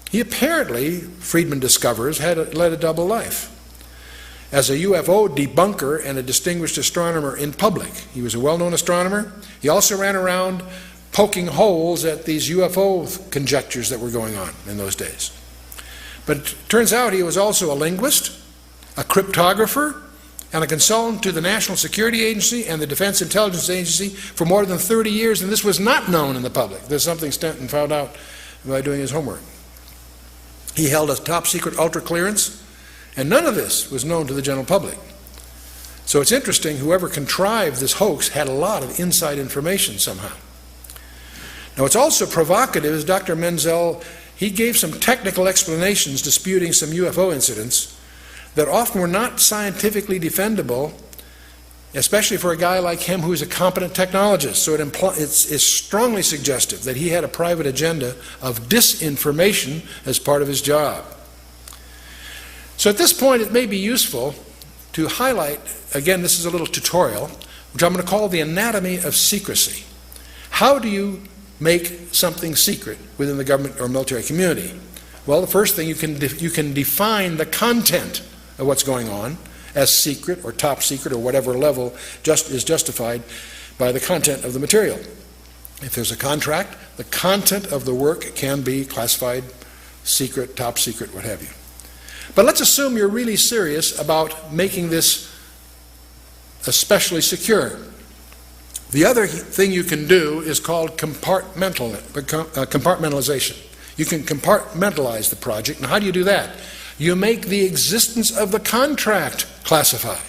He apparently, Friedman discovers, led a double life. As a UFO debunker and a distinguished astronomer in public, he was a well-known astronomer. He also ran around poking holes at these UFO conjectures that were going on in those days. But it turns out he was also a linguist, a cryptographer, and a consultant to the National Security Agency and the Defense Intelligence Agency for more than 30 years, and this was not known in the public. There's something Stanton found out by doing his homework. He held a top-secret ultra-clearance, and none of this was known to the general public. So it's interesting, whoever contrived this hoax had a lot of inside information somehow. Now what's also provocative is Dr. Menzel, he gave some technical explanations disputing some UFO incidents that often were not scientifically defendable, especially for a guy like him who's a competent technologist. So it's strongly suggestive that he had a private agenda of disinformation as part of his job. So at this point it may be useful to highlight, again this is a little tutorial, which I'm going to call the anatomy of secrecy. How do you make something secret within the government or military community? Well, the first thing, you can define the content of what's going on as secret or top secret or whatever level is justified by the content of the material. If there's a contract, the content of the work can be classified secret, top secret, what have you. But let's assume you're really serious about making this especially secure. The other thing you can do is called compartmentalization. You can compartmentalize the project. And how do you do that? You make the existence of the contract classified.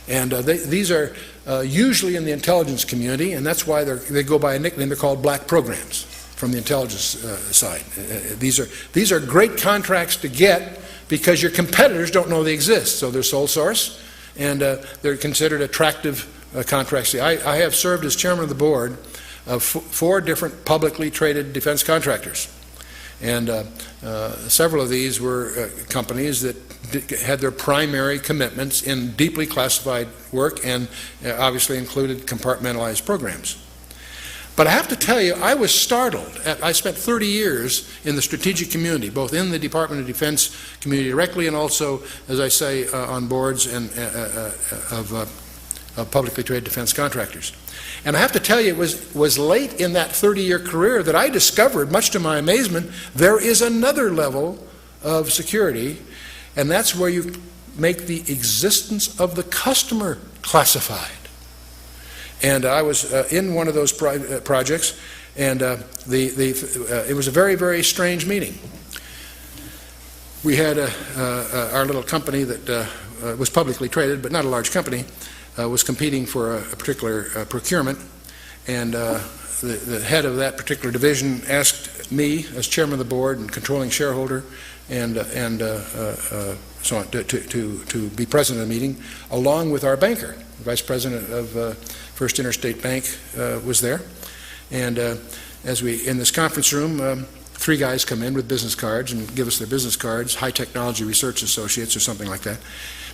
And these are usually in the intelligence community, and that's why they go by a nickname. They're called black programs from the intelligence side. These are great contracts to get because your competitors don't know they exist. So they're sole source, and they're considered attractive contracts. I have served as chairman of the board of 4 different publicly traded defense contractors. And several of these were companies that had their primary commitments in deeply classified work and obviously included compartmentalized programs. But I have to tell you, I was startled. I spent 30 years in the strategic community, both in the Department of Defense community directly and also, as I say, on boards and of publicly traded defense contractors. And I have to tell you, it was late in that 30-year career that I discovered, much to my amazement, there is another level of security, and that's where you make the existence of the customer classified. And I was in one of those projects, and it was a very, very strange meeting. We had our little company that was publicly traded, but not a large company, was competing for a particular procurement, and the head of that particular division asked me, as chairman of the board and controlling shareholder, and so on, to be present at the meeting, along with our banker. The vice president of First Interstate Bank was there, and as we in this conference room, three guys come in with business cards and give us their business cards, High Technology Research Associates or something like that,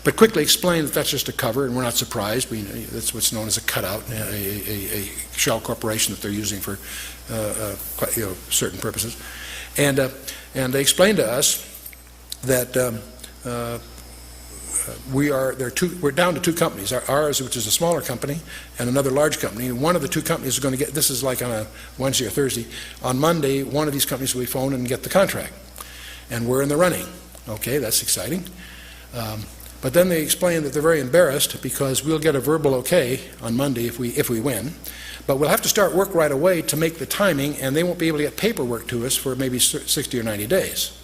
but quickly explain that that's just a cover, and we're not surprised. That's what's known as a cutout, a shell corporation that they're using for certain purposes, and they explained to us that we're down to two companies, ours, which is a smaller company, and another large company. And one of the two companies is going to get, this is like on a Wednesday or Thursday, on Monday, one of these companies will phone and get the contract. And we're in the running. Okay, that's exciting. But then they explain that they're very embarrassed because we'll get a verbal okay on Monday if we win. But we'll have to start work right away to make the timing, and they won't be able to get paperwork to us for maybe 60 or 90 days.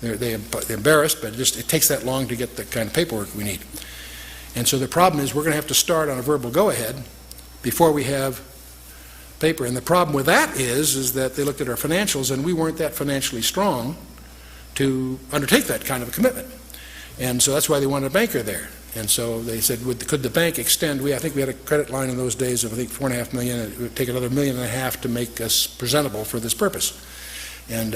They're embarrassed, but it takes that long to get the kind of paperwork we need. And so the problem is we're going to have to start on a verbal go-ahead before we have paper. And the problem with that is that they looked at our financials, and we weren't that financially strong to undertake that kind of a commitment. And so that's why they wanted a banker there. And so they said, could the bank extend? I think we had a credit line in those days of, I think, $4.5 million. It would take another $1.5 million to make us presentable for this purpose. And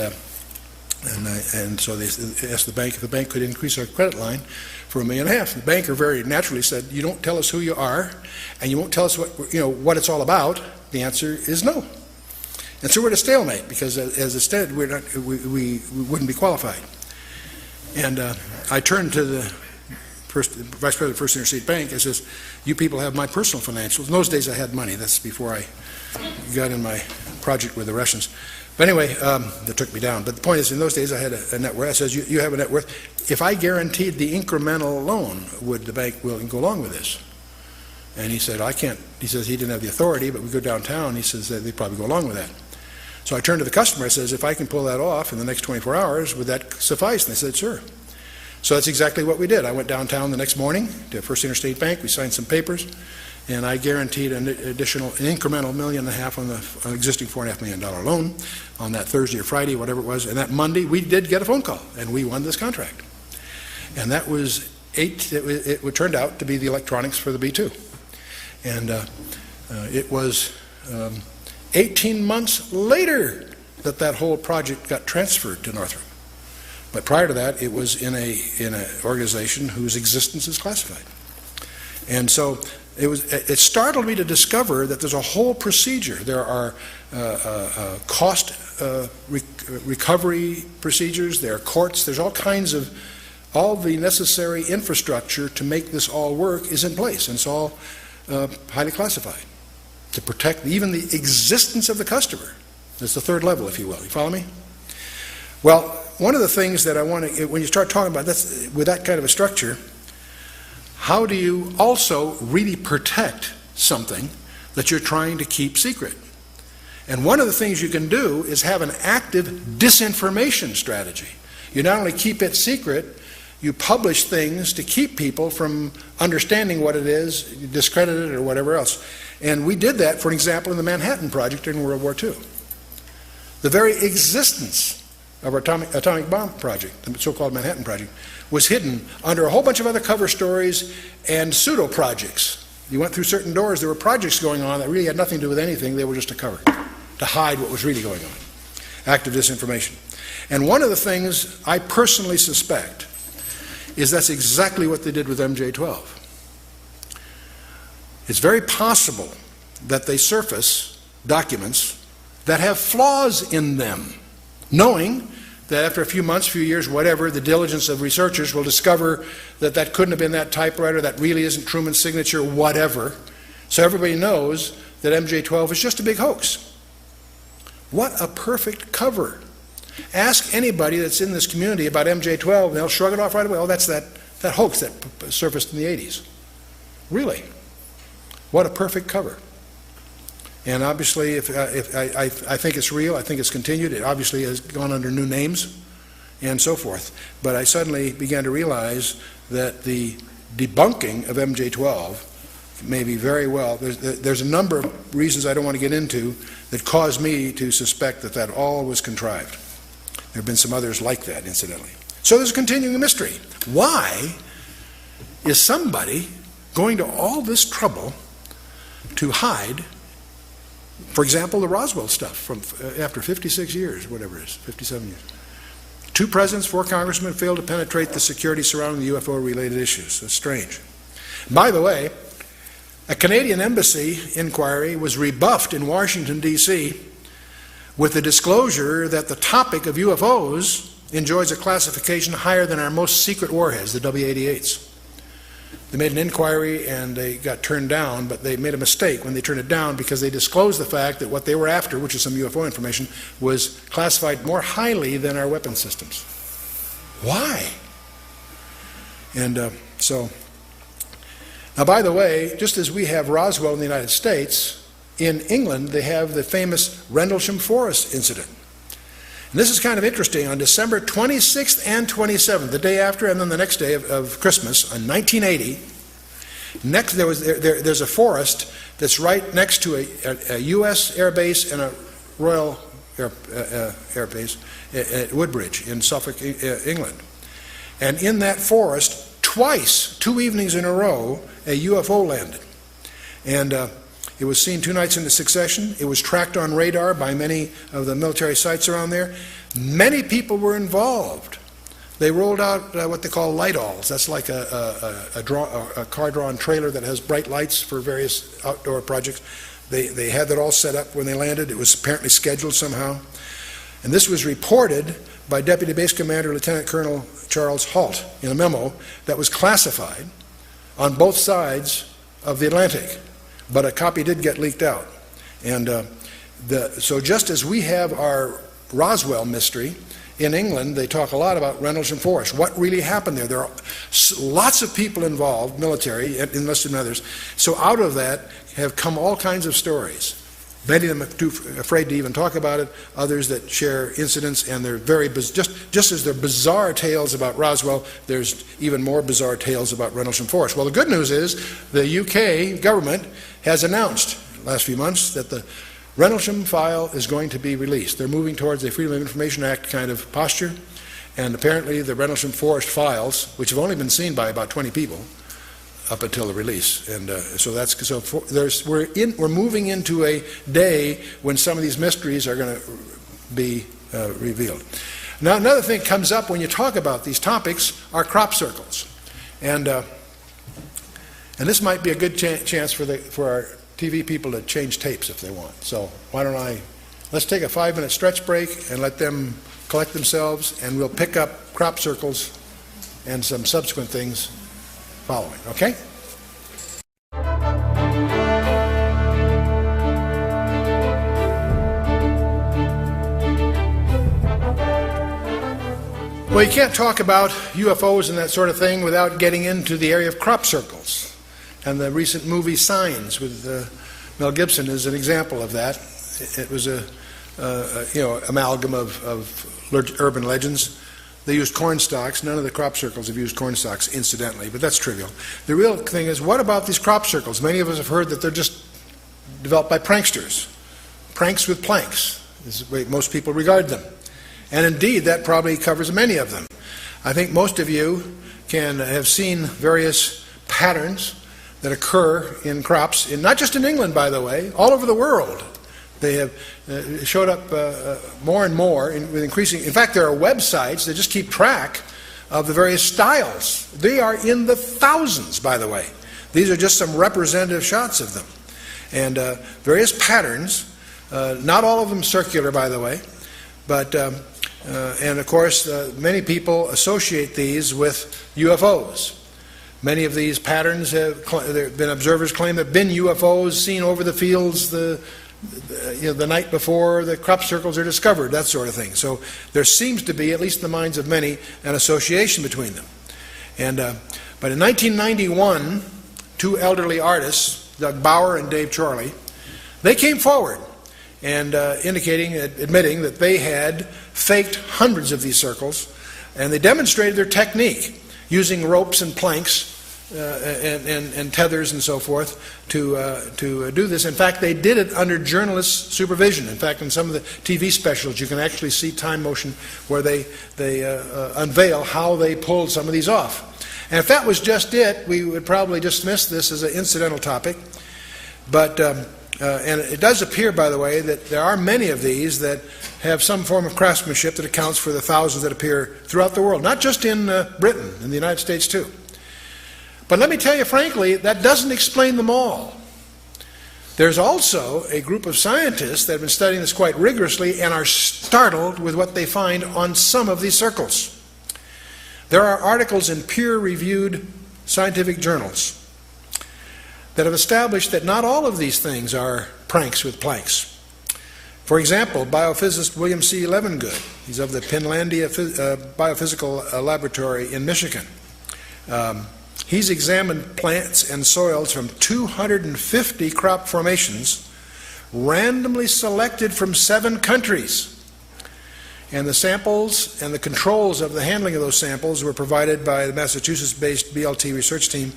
so they asked the bank if the bank could increase our credit line for $1.5 million. The banker very naturally said, "You don't tell us who you are, and you won't tell us what it's all about." The answer is no. And so we're at a stalemate because, as it said, we wouldn't be qualified. And I turned to the vice president of First Interstate Bank and says, "You people have my personal financials." In those days, I had money. That's before I got in my project with the Russians. But anyway, that took me down. But the point is, in those days, I had a net worth. I says, you have a net worth. If I guaranteed the incremental loan, would the bank willing to go along with this? And he said, I can't. He says he didn't have the authority, but we go downtown. He says they'd probably go along with that. So I turned to the customer. I says, if I can pull that off in the next 24 hours, would that suffice? And they said, sure. So that's exactly what we did. I went downtown the next morning to First Interstate Bank. We signed some papers, and I guaranteed an incremental $1.5 million on the existing $4.5 million loan on that Thursday or Friday, whatever it was. And that Monday, we did get a phone call, and we won this contract. And that was it turned out to be the electronics for the B-2. And it was 18 months later that whole project got transferred to Northrop. But prior to that, it was in an organization whose existence is classified. And so it startled me to discover that there's a whole procedure. There are cost recovery procedures, there are courts, there's all the necessary infrastructure to make this all work is in place, and it's all highly classified to protect even the existence of the customer. That's the third level, if you will. You follow me? Well, one of the things that I want to, when you start talking about this, with that kind of a structure, how do you also really protect something that you're trying to keep secret? And one of the things you can do is have an active disinformation strategy. You not only keep it secret, you publish things to keep people from understanding what it is, you discredit it or whatever else. And we did that, for example, in the Manhattan Project during World War II. The very existence of our atomic bomb project, the so-called Manhattan Project, was hidden under a whole bunch of other cover stories and pseudo-projects. You went through certain doors, there were projects going on that really had nothing to do with anything, they were just a cover to hide what was really going on. Active disinformation. And one of the things I personally suspect is that's exactly what they did with MJ-12. It's very possible that they surface documents that have flaws in them, knowing that after a few months, few years, whatever, the diligence of researchers will discover that that couldn't have been that typewriter, that really isn't Truman's signature, whatever. So everybody knows that MJ-12 is just a big hoax. What a perfect cover. Ask anybody that's in this community about MJ-12 and they'll shrug it off right away. Oh, that's that hoax that surfaced in the 80s. Really? What a perfect cover. And obviously, if I think it's real, I think it's continued. It obviously has gone under new names and so forth. But I suddenly began to realize that the debunking of MJ-12 may be very well, there's a number of reasons I don't want to get into that caused me to suspect that that all was contrived. There have been some others like that, incidentally. So there's a continuing mystery. Why is somebody going to all this trouble to hide, for example, the Roswell stuff from after 56 years, whatever it is, 57 years? 2 presidents, 4 congressmen failed to penetrate the security surrounding the UFO-related issues. That's strange. By the way, a Canadian embassy inquiry was rebuffed in Washington, D.C. with the disclosure that the topic of UFOs enjoys a classification higher than our most secret warheads, the W-88s. They made an inquiry and they got turned down, but they made a mistake when they turned it down because they disclosed the fact that what they were after, which is some UFO information, was classified more highly than our weapon systems. Why? And now, by the way, just as we have Roswell in the United States, in England they have the famous Rendlesham Forest incident. And this is kind of interesting. On December 26th and 27th, the day after and then the next day of Christmas, in 1980, there's a forest that's right next to a U.S. air base and a Royal Air Base at Woodbridge in Suffolk, England. And in that forest, twice, 2 evenings in a row, a UFO landed. And it was seen 2 nights in succession. It was tracked on radar by many of the military sites around there. Many people were involved. They rolled out what they call light-alls. That's like a car-drawn trailer that has bright lights for various outdoor projects. They had that all set up when they landed. It was apparently scheduled somehow. And this was reported by Deputy Base Commander Lieutenant Colonel Charles Halt in a memo that was classified on both sides of the Atlantic. But a copy did get leaked out. And so just as we have our Roswell mystery, in England they talk a lot about Rendlesham Forest. What really happened there? There are lots of people involved, military, enlisted and others. So out of that have come all kinds of stories. Many of them are too afraid to even talk about it. Others that share incidents, and they're very just as they're bizarre tales about Roswell, there's even more bizarre tales about Rendlesham Forest. Well, the good news is the UK government has announced last few months that the Rendlesham file is going to be released. They're moving towards a Freedom of Information Act kind of posture, and apparently the Rendlesham Forest files, which have only been seen by about 20 people up until the release, and we're moving into a day when some of these mysteries are going to be revealed. Now, another thing comes up when you talk about these topics are crop circles, and this might be a good chance for our TV people to change tapes if they want. So why don't let's take a 5-minute stretch break and let them collect themselves, and we'll pick up crop circles and some subsequent things following, okay? Well, you can't talk about UFOs and that sort of thing without getting into the area of crop circles. And the recent movie Signs with Mel Gibson is an example of that. It was a amalgam of urban legends. They used corn stalks. None of the crop circles have used corn stalks, incidentally, but that's trivial. The real thing is, what about these crop circles? Many of us have heard that they're just developed by pranksters. Pranks with planks is the way most people regard them. And indeed, that probably covers many of them. I think most of you can have seen various patterns that occur in crops, not just in England, by the way, all over the world. They have showed up more and more with increasing. In fact, there are websites that just keep track of the various styles. They are in the thousands, by the way. These are just some representative shots of them. And various patterns Not all of them circular, by the way, but and of course many people associate these with UFOs. Many of these patterns there have been observers claim there have been UFOs seen over the fields the night before the crop circles are discovered, that sort of thing. So there seems to be, at least in the minds of many, an association between them. And but in 1991, two elderly artists, Doug Bauer and Dave Chorley, they came forward and admitting that they had faked hundreds of these circles, and they demonstrated their technique using ropes and planks and tethers and so forth to do this. In fact, they did it under journalist supervision. In fact, in some of the TV specials, you can actually see time motion where they unveil how they pulled some of these off. And if that was just it, we would probably dismiss this as an incidental topic. But and it does appear, by the way, that there are many of these that have some form of craftsmanship that accounts for the thousands that appear throughout the world, not just in Britain, in the United States too. But let me tell you frankly, that doesn't explain them all. There's also a group of scientists that have been studying this quite rigorously and are startled with what they find on some of these circles. There are articles in peer-reviewed scientific journals that have established that not all of these things are pranks with planks. For example, biophysicist William C. Levengood, he's of the Pinlandia Biophysical Laboratory in Michigan. He's examined plants and soils from 250 crop formations, randomly selected from 7 countries. And the samples and the controls of the handling of those samples were provided by the Massachusetts-based BLT research team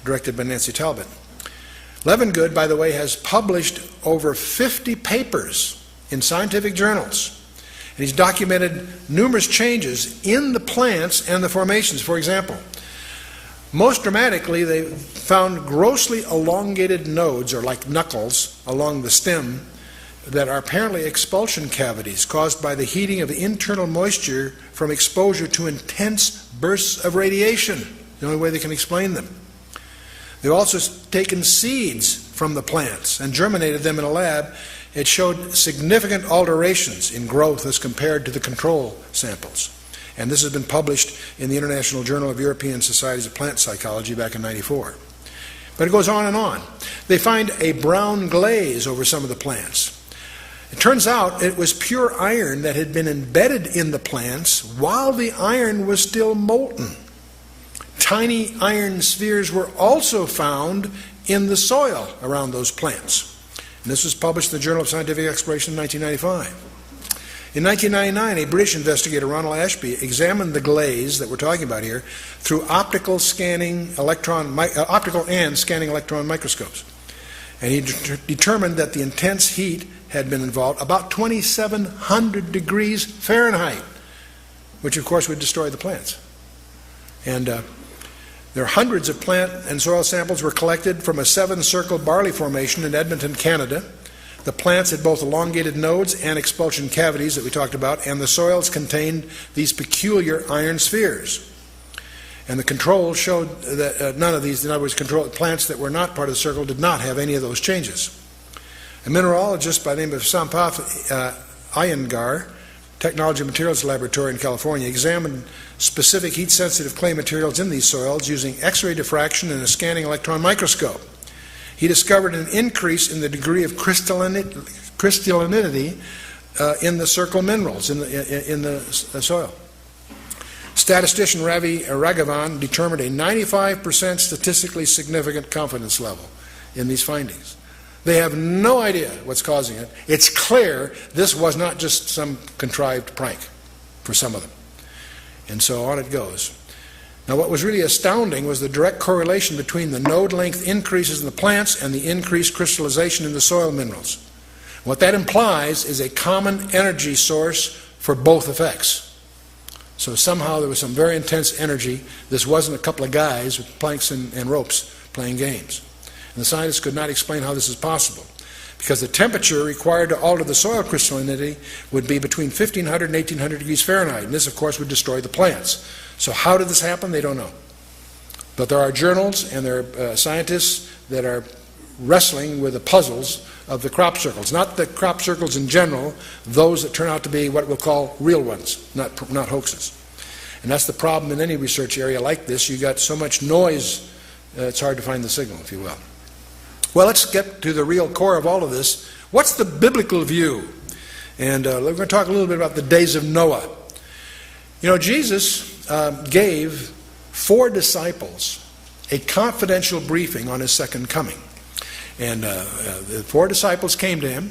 directed by Nancy Talbot. Levengood, by the way, has published over 50 papers in scientific journals. And he's documented numerous changes in the plants and the formations. For example, most dramatically, they found grossly elongated nodes, or like knuckles, along the stem that are apparently expulsion cavities caused by the heating of internal moisture from exposure to intense bursts of radiation. The only way they can explain them. They've also taken seeds from the plants and germinated them in a lab. It showed significant alterations in growth as compared to the control samples. And this has been published in the International Journal of European Societies of Plant Psychology back in '94. But it goes on and on. They find a brown glaze over some of the plants. It turns out it was pure iron that had been embedded in the plants while the iron was still molten. Tiny iron spheres were also found in the soil around those plants. And this was published in the Journal of Scientific Exploration in 1995. In 1999, a British investigator, Ronald Ashby, examined the glaze that we're talking about here through optical and scanning electron microscopes. And he determined that the intense heat had been involved, about 2,700 degrees Fahrenheit, which of course would destroy the plants. And there are hundreds of plant and soil samples were collected from a 7-circle barley formation in Edmonton, Canada. The plants had both elongated nodes and expulsion cavities that we talked about, and the soils contained these peculiar iron spheres. And the controls showed that none of these, in other words, plants that were not part of the circle did not have any of those changes. A mineralogist by the name of Sampath Iyengar, Technology and Materials Laboratory in California, examined specific heat-sensitive clay materials in these soils using X-ray diffraction and a scanning electron microscope. He discovered an increase in the degree of crystallinity in the circle minerals in the soil. Statistician Ravi Raghavan determined a 95% statistically significant confidence level in these findings. They have no idea what's causing it. It's clear this was not just some contrived prank for some of them. And so on it goes. Now what was really astounding was the direct correlation between the node length increases in the plants and the increased crystallization in the soil minerals. What that implies is a common energy source for both effects. So somehow there was some very intense energy. This wasn't a couple of guys with planks and ropes playing games. And the scientists could not explain how this is possible, because the temperature required to alter the soil crystallinity would be between 1,500 and 1,800 degrees Fahrenheit, and this of course would destroy the plants. So how did this happen? They don't know. But there are journals and there are scientists that are wrestling with the puzzles of the crop circles. Not the crop circles in general, those that turn out to be what we'll call real ones, not hoaxes. And that's the problem in any research area like this. You got so much noise, it's hard to find the signal, if you will. Well, let's get to the real core of all of this. What's the biblical view? And we're going to talk a little bit about the days of Noah. You know, Jesus gave 4 disciples a confidential briefing on his second coming. And the 4 disciples came to him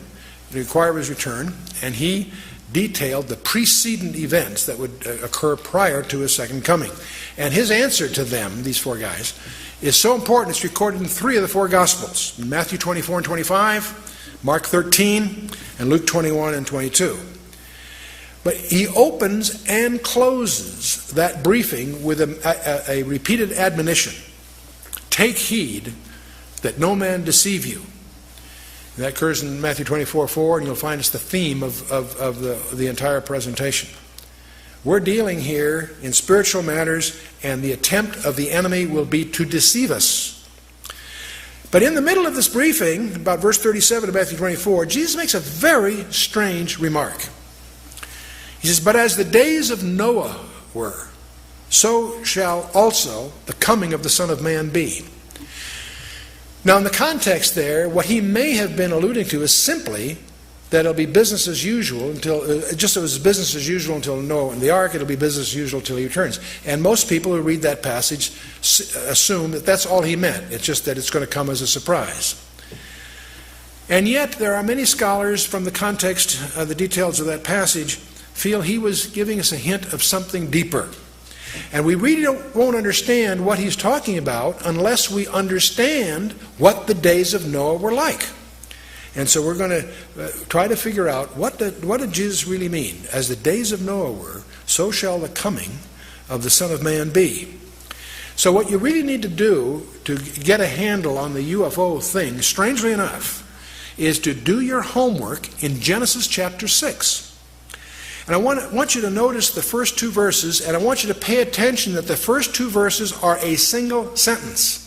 to inquire of his return, and he detailed the precedent events that would occur prior to his second coming. And his answer to them, these 4 guys, is so important it's recorded in 3 of the 4 Gospels. In Matthew 24 and 25, Mark 13, and Luke 21 and 22. But he opens and closes that briefing with a repeated admonition. Take heed that no man deceive you. And that occurs in Matthew 24:4, and you'll find it's the theme of the entire presentation. We're dealing here in spiritual matters, and the attempt of the enemy will be to deceive us. But in the middle of this briefing, about verse 37 of Matthew 24, Jesus makes a very strange remark. He says, "But as the days of Noah were, so shall also the coming of the Son of Man be." Now in the context there, what he may have been alluding to is simply that it'll be business as usual until, just as it was business as usual until Noah and the ark, it'll be business as usual until he returns. And most people who read that passage assume that that's all he meant. It's just that it's going to come as a surprise. And yet there are many scholars from the context of the details of that passage feel he was giving us a hint of something deeper. And we really won't understand what he's talking about unless we understand what the days of Noah were like. And so we're going to try to figure out what did Jesus really mean? As the days of Noah were, so shall the coming of the Son of Man be. So what you really need to do to get a handle on the UFO thing, strangely enough, is to do your homework in Genesis chapter 6. And I want you to notice the first 2 verses, and I want you to pay attention that the first 2 verses are a single sentence.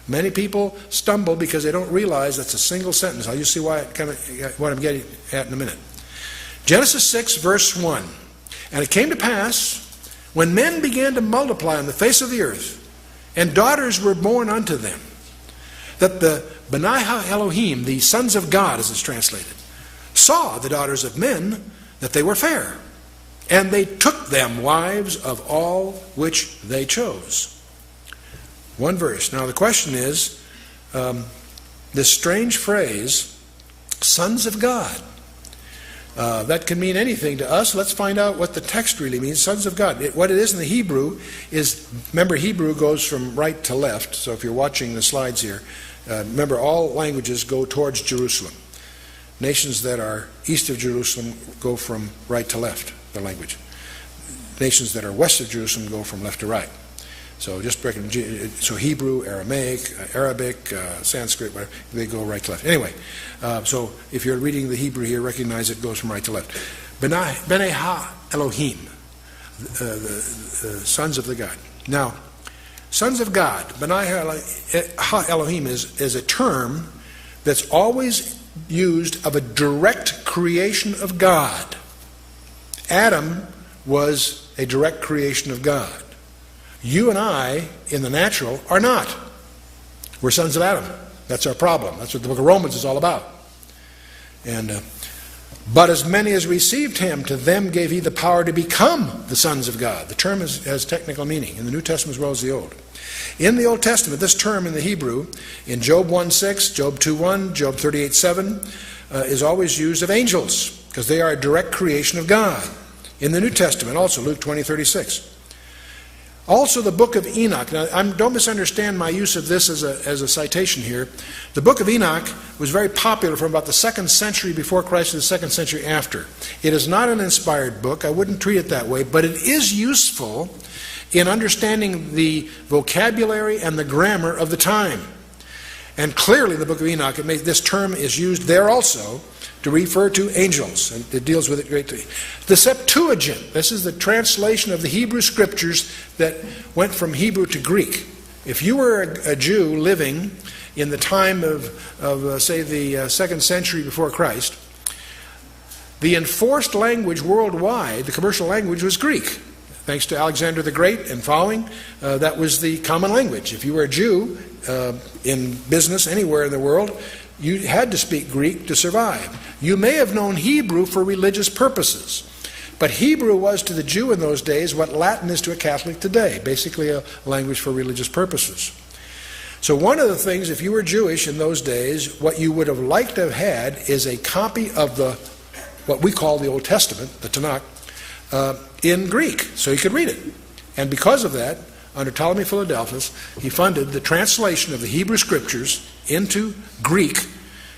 Many people stumble because they don't realize that's a single sentence. I'll just see what I'm getting at in a minute. Genesis 6, verse 1. "And it came to pass, when men began to multiply on the face of the earth, and daughters were born unto them, that the B'nai Elohim, the sons of God, as it's translated, saw the daughters of men, that they were fair, and they took them wives of all which they chose." 1 verse. Now the question is, this strange phrase, sons of God. That can mean anything to us. Let's find out what the text really means, sons of God. What it is in the Hebrew is, remember Hebrew goes from right to left, so if you're watching the slides here, remember all languages go towards Jerusalem. Nations that are east of Jerusalem go from right to left, the language. Nations that are west of Jerusalem go from left to right. So just breaking, so Hebrew, Aramaic, Arabic, Sanskrit, whatever, they go right to left. Anyway, so if you're reading the Hebrew here, recognize it goes from right to left. B'nai Ha Elohim, the sons of the God. Now, sons of God, B'nai Ha Elohim is a term that's always used of a direct creation of God. Adam was a direct creation of God. You and I, in the natural, are not. We're sons of Adam. That's our problem. That's what the book of Romans is all about. And but as many as received him, to them gave he the power to become the sons of God. The term has technical meaning in the New Testament as well as the Old. In the Old Testament, this term in the Hebrew, in Job 1:6, Job 2:1, Job 38:7, is always used of angels, because they are a direct creation of God. In the New Testament, also Luke 20:36. Also the book of Enoch. Now, don't misunderstand my use of this as a citation here. The book of Enoch was very popular from about the 2nd century before Christ to the 2nd century after. It is not an inspired book. I wouldn't treat it that way, but it is useful in understanding the vocabulary and the grammar of the time. And clearly the book of Enoch, this term is used there also to refer to angels, and it deals with it greatly. The Septuagint, this is the translation of the Hebrew scriptures that went from Hebrew to Greek. if you were a Jew living in the time of say, the 2nd century before Christ, the enforced language worldwide, the commercial language, was Greek. Thanks to Alexander the Great and following, that was the common language. If you were a Jew in business anywhere in the world, you had to speak Greek to survive. You may have known Hebrew for religious purposes, but Hebrew was to the Jew in those days what Latin is to a Catholic today, basically a language for religious purposes. So one of the things, if you were Jewish in those days, what you would have liked to have had is a copy of what we call the Old Testament, the Tanakh, in Greek, so you could read it. And because of that, under Ptolemy Philadelphus, he funded the translation of the Hebrew Scriptures into Greek.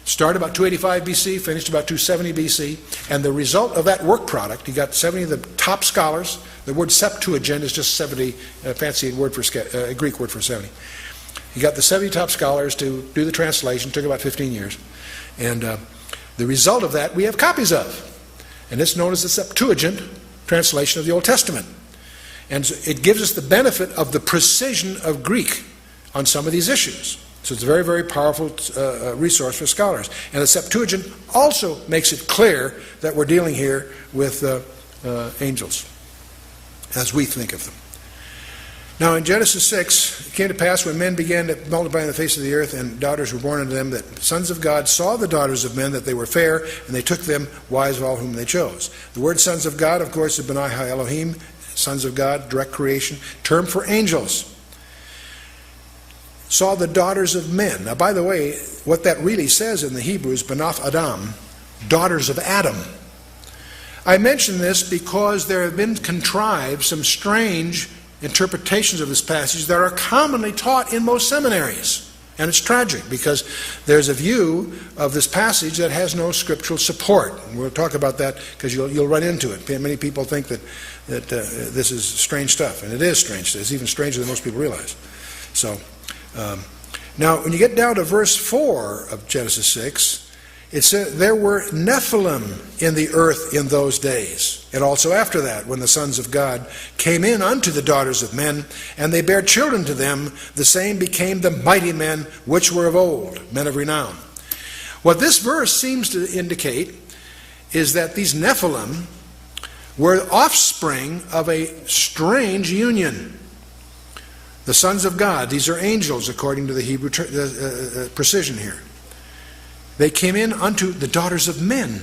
Started about 285 BC, finished about 270 BC, and the result of that work product, he got 70 of the top scholars. The word Septuagint is just 70, a fancy word for a Greek word for 70. He got the 70 top scholars to do the translation. It took about 15 years. And the result of that we have copies of. And it's known as the Septuagint translation of the Old Testament. And it gives us the benefit of the precision of Greek on some of these issues. So it's a very, very powerful resource for scholars. And the Septuagint also makes it clear that we're dealing here with angels, as we think of them. Now in Genesis 6, it came to pass when men began to multiply on the face of the earth and daughters were born unto them, that the sons of God saw the daughters of men, that they were fair, and they took them wives of all whom they chose. The word sons of God, of course, is Benai Ha Elohim, sons of God, direct creation, term for angels. Saw the daughters of men. Now by the way, what that really says in the Hebrew is Banath Adam, daughters of Adam. I mention this because there have been contrived some strange interpretations of this passage that are commonly taught in most seminaries. And it's tragic because there's a view of this passage that has no scriptural support. And we'll talk about that because you'll run into it. Many people think that this is strange stuff, and it is strange. It's even stranger than most people realize. So, now when you get down to verse 4 of Genesis 6, it says, there were Nephilim in the earth in those days, and also after that, when the sons of God came in unto the daughters of men, and they bare children to them, the same became the mighty men which were of old, men of renown. What this verse seems to indicate is that these Nephilim were offspring of a strange union. The sons of God, these are angels according to the Hebrew precision here. They came in unto the daughters of men,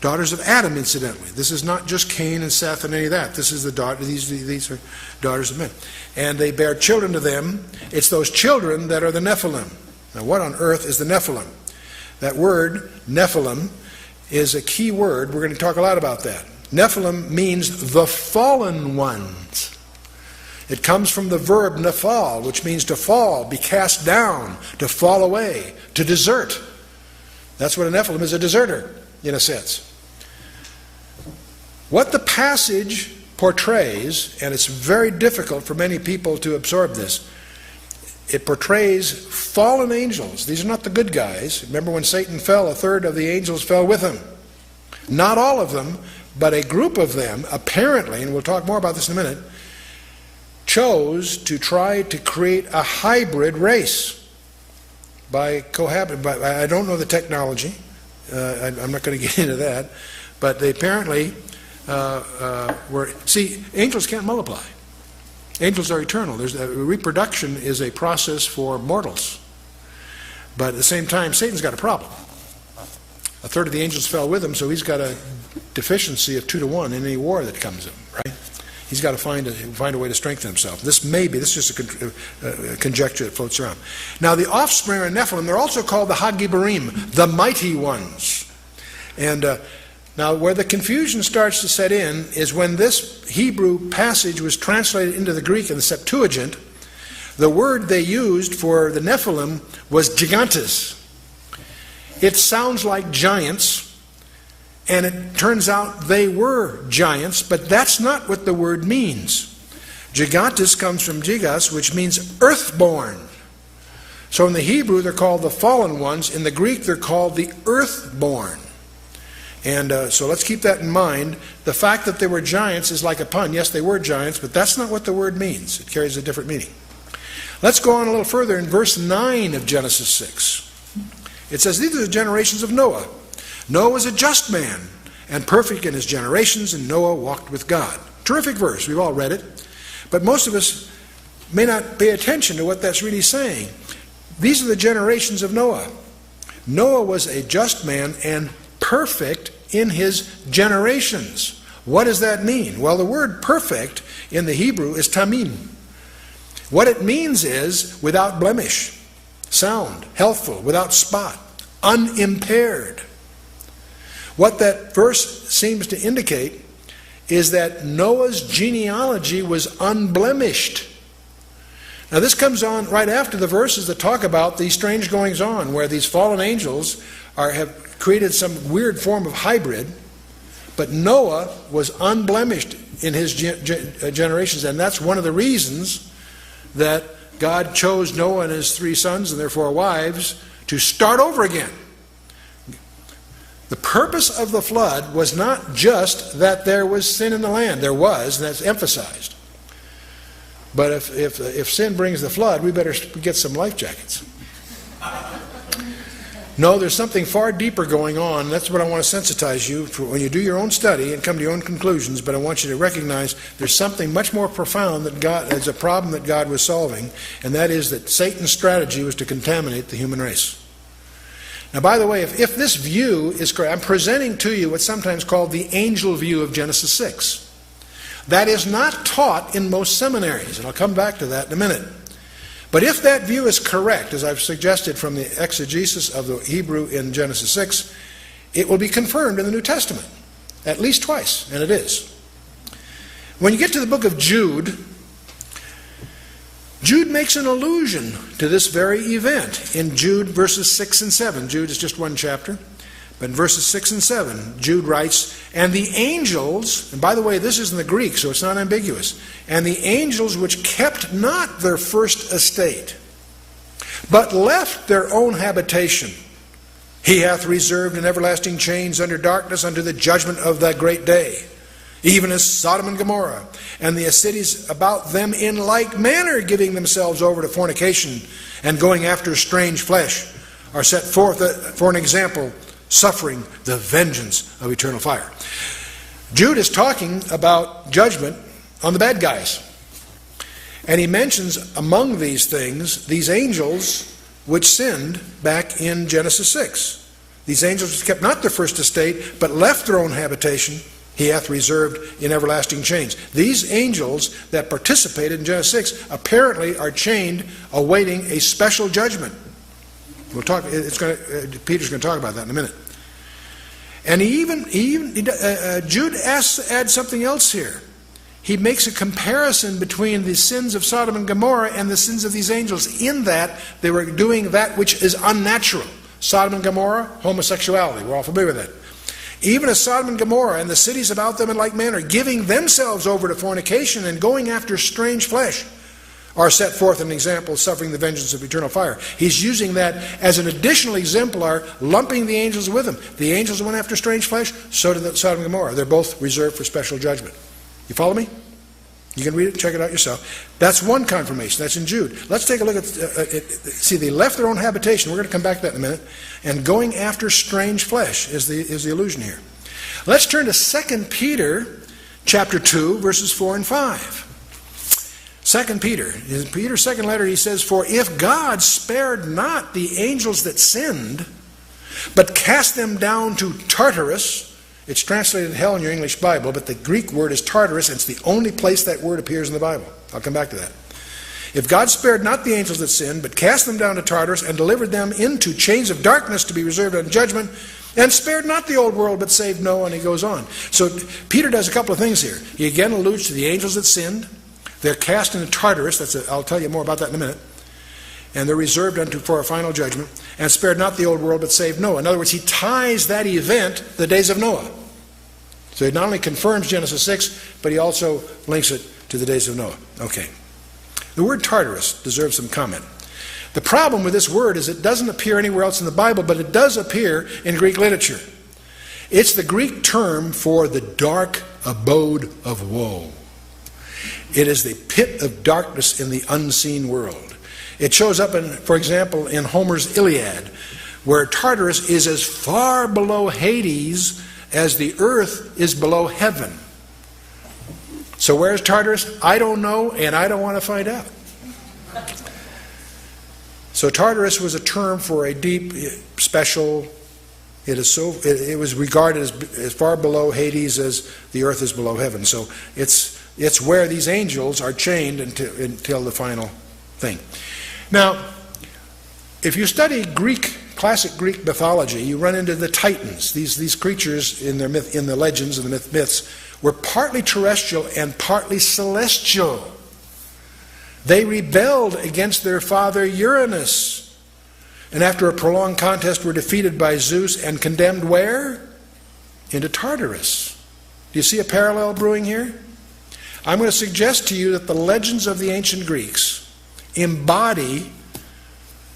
daughters of Adam, incidentally. This is not just Cain and Seth and any of that. This is these are daughters of men. And they bear children to them. It's those children that are the Nephilim. Now what on earth is the Nephilim? That word, Nephilim, is a key word. We're going to talk a lot about that. Nephilim means the fallen ones. It comes from the verb nephal, which means to fall, be cast down, to fall away, to desert. That's what a Nephilim is, a deserter, in a sense. What the passage portrays, and it's very difficult for many people to absorb this, it portrays fallen angels. These are not the good guys. Remember when Satan fell, a third of the angels fell with him. Not all of them, but a group of them, apparently, and we'll talk more about this in a minute, chose to try to create a hybrid race. By cohabiting, I don't know the technology. I'm not going to get into that. But they apparently were. See, angels can't multiply. Angels are eternal. Reproduction is a process for mortals. But at the same time, Satan's got a problem. A third of the angels fell with him, so he's got a deficiency of 2 to 1 in any war that comes in, right? He's got to find a way to strengthen himself. This is just a conjecture that floats around. Now, the offspring of Nephilim, they're also called the Hagibarim, the mighty ones. And now, where the confusion starts to set in is when this Hebrew passage was translated into the Greek in the Septuagint, the word they used for the Nephilim was gigantes. It sounds like giants. And it turns out they were giants, but that's not what the word means. Gigantes comes from gigas, which means earthborn. So in the Hebrew, they're called the fallen ones. In the Greek, they're called the earthborn. And so let's keep that in mind. The fact that they were giants is like a pun. Yes, they were giants, but that's not what the word means. It carries a different meaning. Let's go on a little further in verse 9 of Genesis 6. It says, these are the generations of Noah. Noah was a just man and perfect in his generations, and Noah walked with God. Terrific verse. We've all read it. But most of us may not pay attention to what that's really saying. These are the generations of Noah. Noah was a just man and perfect in his generations. What does that mean? Well, the word perfect in the Hebrew is tamim. What it means is without blemish, sound, healthful, without spot, unimpaired. What that verse seems to indicate is that Noah's genealogy was unblemished. Now this comes on right after the verses that talk about these strange goings on, where these fallen angels have created some weird form of hybrid, but Noah was unblemished in his generations, and that's one of the reasons that God chose Noah and his 3 sons and their 4 wives to start over again. The purpose of the flood was not just that there was sin in the land. There was, and that's emphasized. But if sin brings the flood, we better get some life jackets. No, there's something far deeper going on. That's what I want to sensitize you for when you do your own study and come to your own conclusions. But I want you to recognize there's something much more profound that God is a problem that God was solving, and that is that Satan's strategy was to contaminate the human race. Now, by the way, if this view is correct, I'm presenting to you what's sometimes called the angel view of Genesis 6. That is not taught in most seminaries, and I'll come back to that in a minute. But if that view is correct, as I've suggested from the exegesis of the Hebrew in Genesis 6, it will be confirmed in the New Testament, at least twice, and it is. When you get to the book of Jude, Jude makes an allusion to this very event in Jude verses 6 and 7. Jude is just one chapter. But in verses 6 and 7, Jude writes, and the angels, and by the way, this is in the Greek, so it's not ambiguous, and the angels which kept not their first estate, but left their own habitation, he hath reserved in everlasting chains under darkness unto the judgment of that great day, even as Sodom and Gomorrah, and the cities about them in like manner giving themselves over to fornication and going after strange flesh, are set forth for an example, suffering the vengeance of eternal fire. Jude is talking about judgment on the bad guys. And he mentions among these things, these angels which sinned back in Genesis 6. These angels which kept not their first estate, but left their own habitation, he hath reserved in everlasting chains. These angels that participated in Genesis 6 apparently are chained, awaiting a special judgment. We'll talk. Peter's going to talk about that in a minute. And Jude adds something else here. He makes a comparison between the sins of Sodom and Gomorrah and the sins of these angels, in that they were doing that which is unnatural. Sodom and Gomorrah, homosexuality. We're all familiar with that. Even as Sodom and Gomorrah and the cities about them in like manner, giving themselves over to fornication and going after strange flesh, are set forth an example, suffering the vengeance of eternal fire. He's using that as an additional exemplar, lumping the angels with them. The angels went after strange flesh, so did Sodom and Gomorrah. They're both reserved for special judgment. You follow me? You can read it, check it out yourself. That's one confirmation. That's in Jude. Let's take a look at, see, they left their own habitation. We're going to come back to that in a minute. And going after strange flesh is the allusion here. Let's turn to 2 Peter chapter 2, verses 4 and 5. 2 Peter, in Peter's second letter, he says, for if God spared not the angels that sinned, but cast them down to Tartarus, it's translated hell in your English Bible, but the Greek word is Tartarus, and it's the only place that word appears in the Bible. I'll come back to that. If God spared not the angels that sinned, but cast them down to Tartarus, and delivered them into chains of darkness to be reserved unto judgment, and spared not the old world, but saved Noah, and he goes on. So Peter does a couple of things here. He again alludes to the angels that sinned. They're cast into Tartarus. I'll tell you more about that in a minute. And they're reserved for a final judgment. And spared not the old world, but saved Noah. In other words, he ties that event, the days of Noah. So he not only confirms Genesis 6, but he also links it to the days of Noah. Okay. The word Tartarus deserves some comment. The problem with this word is it doesn't appear anywhere else in the Bible, but it does appear in Greek literature. It's the Greek term for the dark abode of woe. It is the pit of darkness in the unseen world. It shows up, for example, in Homer's Iliad, where Tartarus is as far below Hades as the earth is below heaven. So where's Tartarus? I don't know, and I don't want to find out. So Tartarus was a term for a deep, special. It was regarded as far below Hades as the earth is below heaven. So it's where these angels are chained until the final thing. Now, if you study classic Greek mythology, you run into the Titans. These creatures in the legends and the myths were partly terrestrial and partly celestial. They rebelled against their father Uranus, and after a prolonged contest were defeated by Zeus and condemned where? Into Tartarus. Do you see a parallel brewing here? I'm going to suggest to you that the legends of the ancient Greeks embody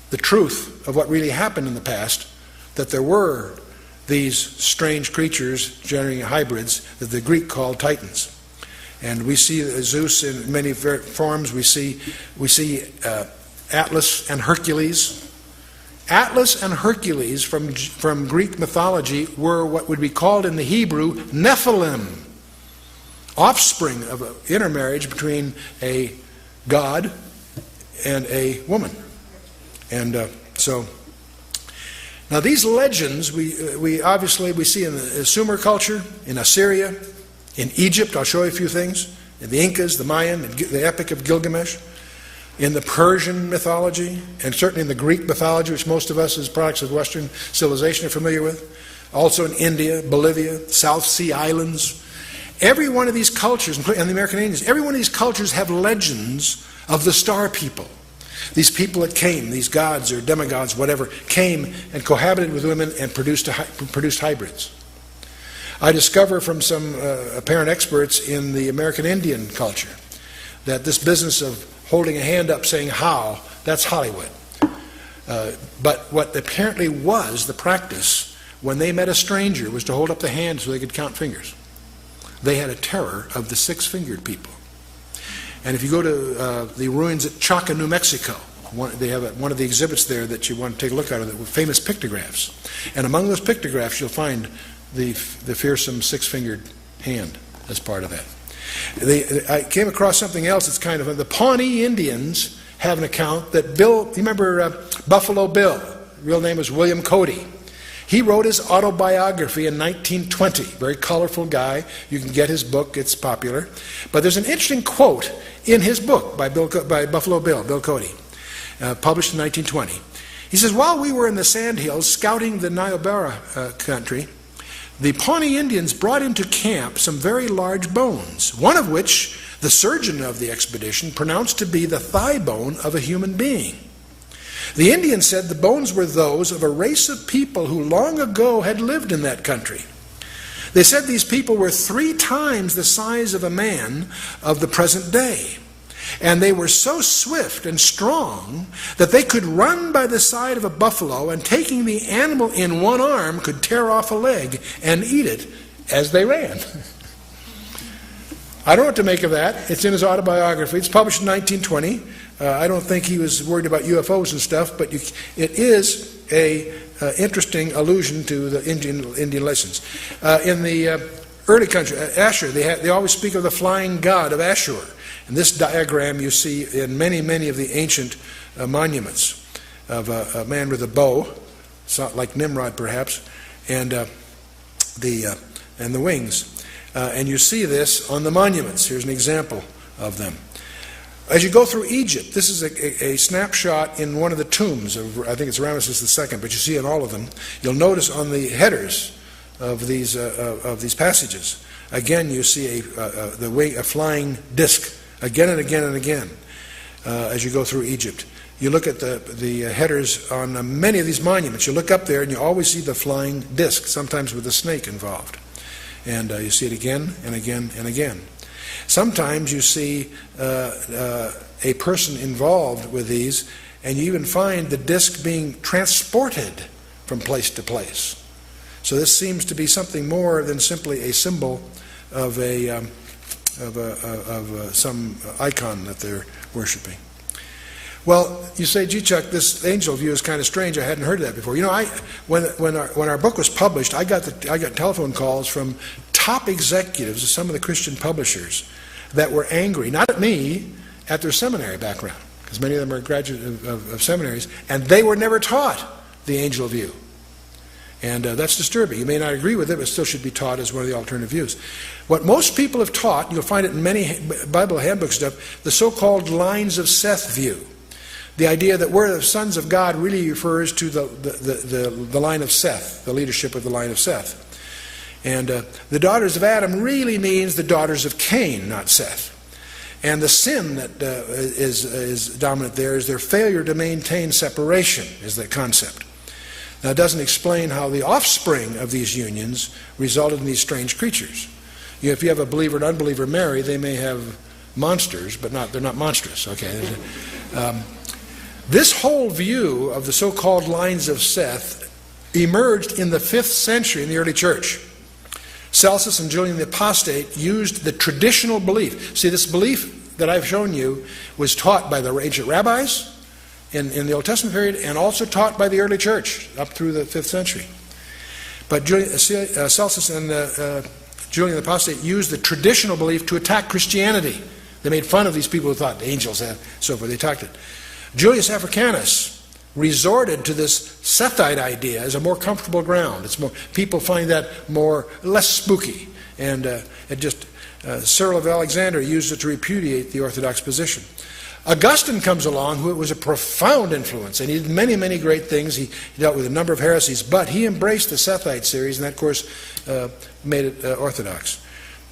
the truth of what really happened in the past, that there were these strange creatures generating hybrids that the Greek called Titans. And we see Zeus in many forms. We see Atlas and Hercules. Atlas and Hercules from Greek mythology were what would be called in the Hebrew Nephilim, offspring of an intermarriage between a god and a woman. And so now these legends we obviously see in the Sumer culture, in Assyria, in Egypt. I'll show you a few things. In the Incas, the Mayan, the Epic of Gilgamesh, in the Persian mythology, and certainly in the Greek mythology, which most of us as products of Western civilization are familiar with. Also in India, Bolivia, South Sea Islands. Every one of these cultures, and the American Indians, every one of these cultures have legends of the star people. These people that came, these gods or demigods, whatever, came and cohabited with women and produced hybrids. I discover from some apparent experts in the American Indian culture that this business of holding a hand up saying how, that's Hollywood. But what apparently was the practice when they met a stranger was to hold up the hand so they could count fingers. They had a terror of the six-fingered people. And if you go to the ruins at Chaca, New Mexico, they have one of the exhibits there that you want to take a look at, with famous pictographs. And among those pictographs you'll find the fearsome six-fingered hand as part of that. I came across something else that's kind of... The Pawnee Indians have an account that Bill... You remember Buffalo Bill? Real name was William Cody. He wrote his autobiography in 1920. Very colorful guy. You can get his book. It's popular. But there's an interesting quote in his book by Buffalo Bill, Bill Cody, published in 1920. He says, while we were in the Sandhills scouting the Niobrara country, the Pawnee Indians brought into camp some very large bones, one of which the surgeon of the expedition pronounced to be the thigh bone of a human being. The Indians said the bones were those of a race of people who long ago had lived in that country. They said these people were 3 times the size of a man of the present day. And they were so swift and strong that they could run by the side of a buffalo and, taking the animal in one arm, could tear off a leg and eat it as they ran. I don't know what to make of that. It's in his autobiography. It's published in 1920. I don't think he was worried about UFOs and stuff, but it is a interesting allusion to the Indian legends. In the early country, Ashur, they always speak of the flying god of Ashur. And this diagram you see in many of the ancient monuments of a man with a bow, like Nimrod perhaps, and the wings. And you see this on the monuments. Here's an example of them. As you go through Egypt, this is a snapshot in one of the tombs of, I think it's Ramesses II, but you see in all of them. You'll notice on the headers of these passages, again you see a flying disc again and again and again as you go through Egypt. You look at the headers on many of these monuments. You look up there and you always see the flying disc, sometimes with a snake involved. And you see it again and again and again. Sometimes you see a person involved with these, and you even find the disc being transported from place to place. So this seems to be something more than simply a symbol of some icon that they're worshiping. Well, you say, gee, Chuck, this angel view is kind of strange. I hadn't heard of that before. You know, when our book was published, I got telephone calls from top executives of some of the Christian publishers that were angry, not at me, at their seminary background, because many of them are graduates of seminaries, and they were never taught the angel view. And that's disturbing. You may not agree with it, but it still should be taught as one of the alternative views. What most people have taught, you'll find it in many Bible handbook stuff, the so-called lines of Seth view. The idea that we're the sons of God really refers to the line of Seth, the leadership of the line of Seth. And the daughters of Adam really means the daughters of Cain, not Seth. And the sin that is dominant there is their failure to maintain separation, is the concept. Now, it doesn't explain how the offspring of these unions resulted in these strange creatures. If you have a believer and unbeliever marry, they may have monsters, but they're not monstrous. Okay. This whole view of the so-called lines of Seth emerged in the 5th century in the early church. Celsus and Julian the Apostate used the traditional belief. See, this belief that I've shown you was taught by the ancient rabbis in the Old Testament period, and also taught by the early church up through the 5th century. But Celsus and Julian the Apostate used the traditional belief to attack Christianity. They made fun of these people who thought angels and so forth. They attacked it. Julius Africanus resorted to this Sethite idea as a more comfortable ground. People find that less spooky, and Cyril of Alexandria used it to repudiate the Orthodox position. Augustine comes along, who was a profound influence, and he did many, many great things. He dealt with a number of heresies, but he embraced the Sethite series, and that, of course, made it orthodox.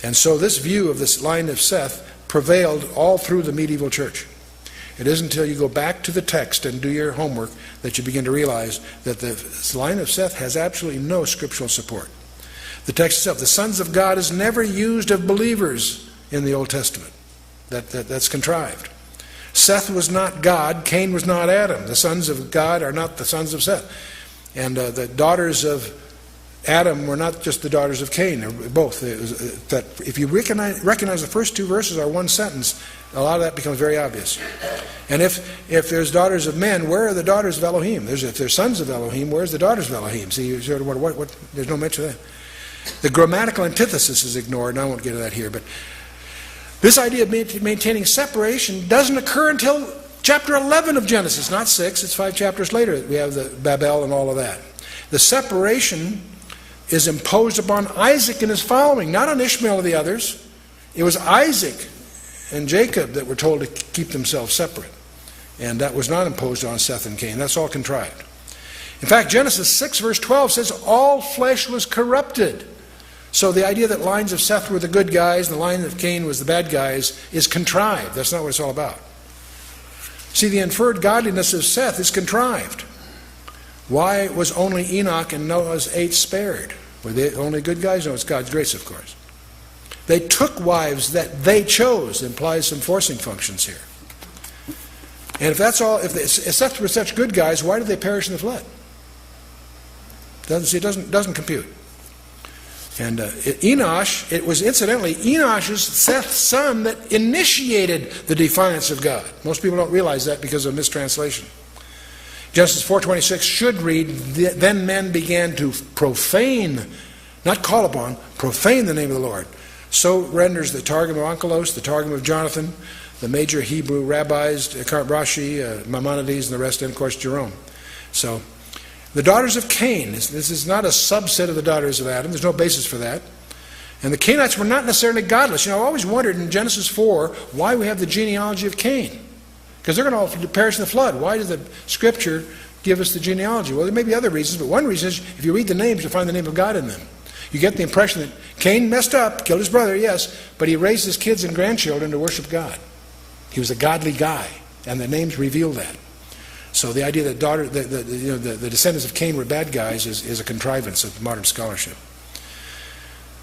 And so this view of this line of Seth prevailed all through the medieval church. It isn't until you go back to the text and do your homework that you begin to realize that the line of Seth has absolutely no scriptural support. The text itself, the sons of God, is never used of believers in the Old Testament. That's contrived. Seth was not God. Cain was not Adam. The sons of God are not the sons of Seth. And the daughters of Adam were not just the daughters of Cain. They're both. That if you recognize the first two verses are one sentence, a lot of that becomes very obvious. And if there's daughters of men, where are the daughters of Elohim? If there's sons of Elohim, where's the daughters of Elohim? See, you sort of wonder, there's no mention of that. The grammatical antithesis is ignored, and I won't get into that here. But this idea of maintaining separation doesn't occur until chapter 11 of Genesis, not 6. It's 5 chapters later that we have the Babel and all of that. The separation is imposed upon Isaac and his following, not on Ishmael or the others. It was Isaac and Jacob that were told to keep themselves separate. And that was not imposed on Seth and Cain. That's all contrived. In fact, Genesis 6 verse 12 says, all flesh was corrupted. So the idea that lines of Seth were the good guys and the line of Cain was the bad guys is contrived. That's not what it's all about. See, the inferred godliness of Seth is contrived. Why was only Enoch and Noah's 8 spared? Were they only good guys? No, it's God's grace, of course. They took wives that they chose. It implies some forcing functions here. And if that's all, if Seth were such good guys, why did they perish in the flood? It doesn't compute. And Enosh, it was incidentally Enosh's, Seth's son, that initiated the defiance of God. Most people don't realize that because of mistranslation. Genesis 4:26 should read, then men began to profane, not call upon, profane the name of the Lord. So renders the Targum of Onkelos, the Targum of Jonathan, the major Hebrew rabbis, Rashi, Maimonides, and the rest, and of course Jerome. So the daughters of Cain, this is not a subset of the daughters of Adam. There's no basis for that. And the Cainites were not necessarily godless. You know, I always wondered in Genesis 4 why we have the genealogy of Cain. Because they're going to all perish in the flood. Why does the Scripture give us the genealogy? Well, there may be other reasons, but one reason is if you read the names, you'll find the name of God in them. You get the impression that Cain messed up, killed his brother, yes, but he raised his kids and grandchildren to worship God. He was a godly guy, and the names reveal that. So the idea that the descendants of Cain were bad guys is a contrivance of modern scholarship.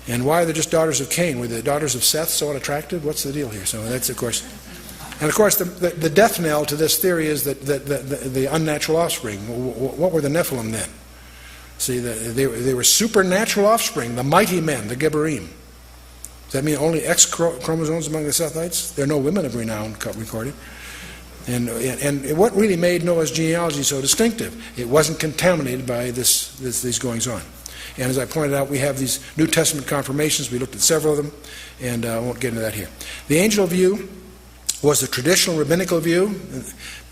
And why are they just daughters of Cain? Were the daughters of Seth so unattractive? What's the deal here? So that's, of course... And of course, the death knell to this theory is that the unnatural offspring. What were the Nephilim then? See, they were supernatural offspring, the mighty men, the Gebarim. Does that mean only X chromosomes among the Sethites? There are no women of renown recorded. And what really made Noah's genealogy so distinctive? It wasn't contaminated by these goings-on. And as I pointed out, we have these New Testament confirmations. We looked at several of them, and I won't get into that here. The angel view was the traditional rabbinical view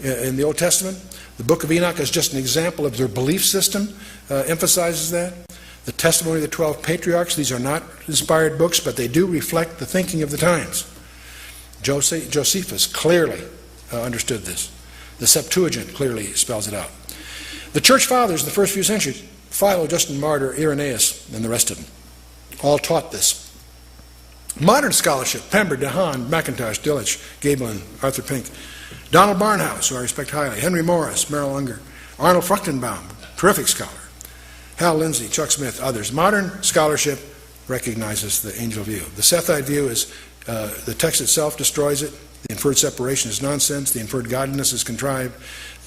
in the Old Testament. The book of Enoch is just an example of their belief system, emphasizes that. The testimony of the 12 patriarchs, these are not inspired books, but they do reflect the thinking of the times. Josephus clearly understood this. The Septuagint clearly spells it out. The church fathers in the first few centuries, Philo, Justin Martyr, Irenaeus, and the rest of them, all taught this. Modern scholarship, Pember, DeHaan, McIntosh, Dillich, Gabelin, Arthur Pink, Donald Barnhouse, who I respect highly, Henry Morris, Merrill Unger, Arnold Fruchtenbaum, terrific scholar, Hal Lindsey, Chuck Smith, others. Modern scholarship recognizes the angel view. The Sethite view is the text itself destroys it. The inferred separation is nonsense. The inferred godliness is contrived.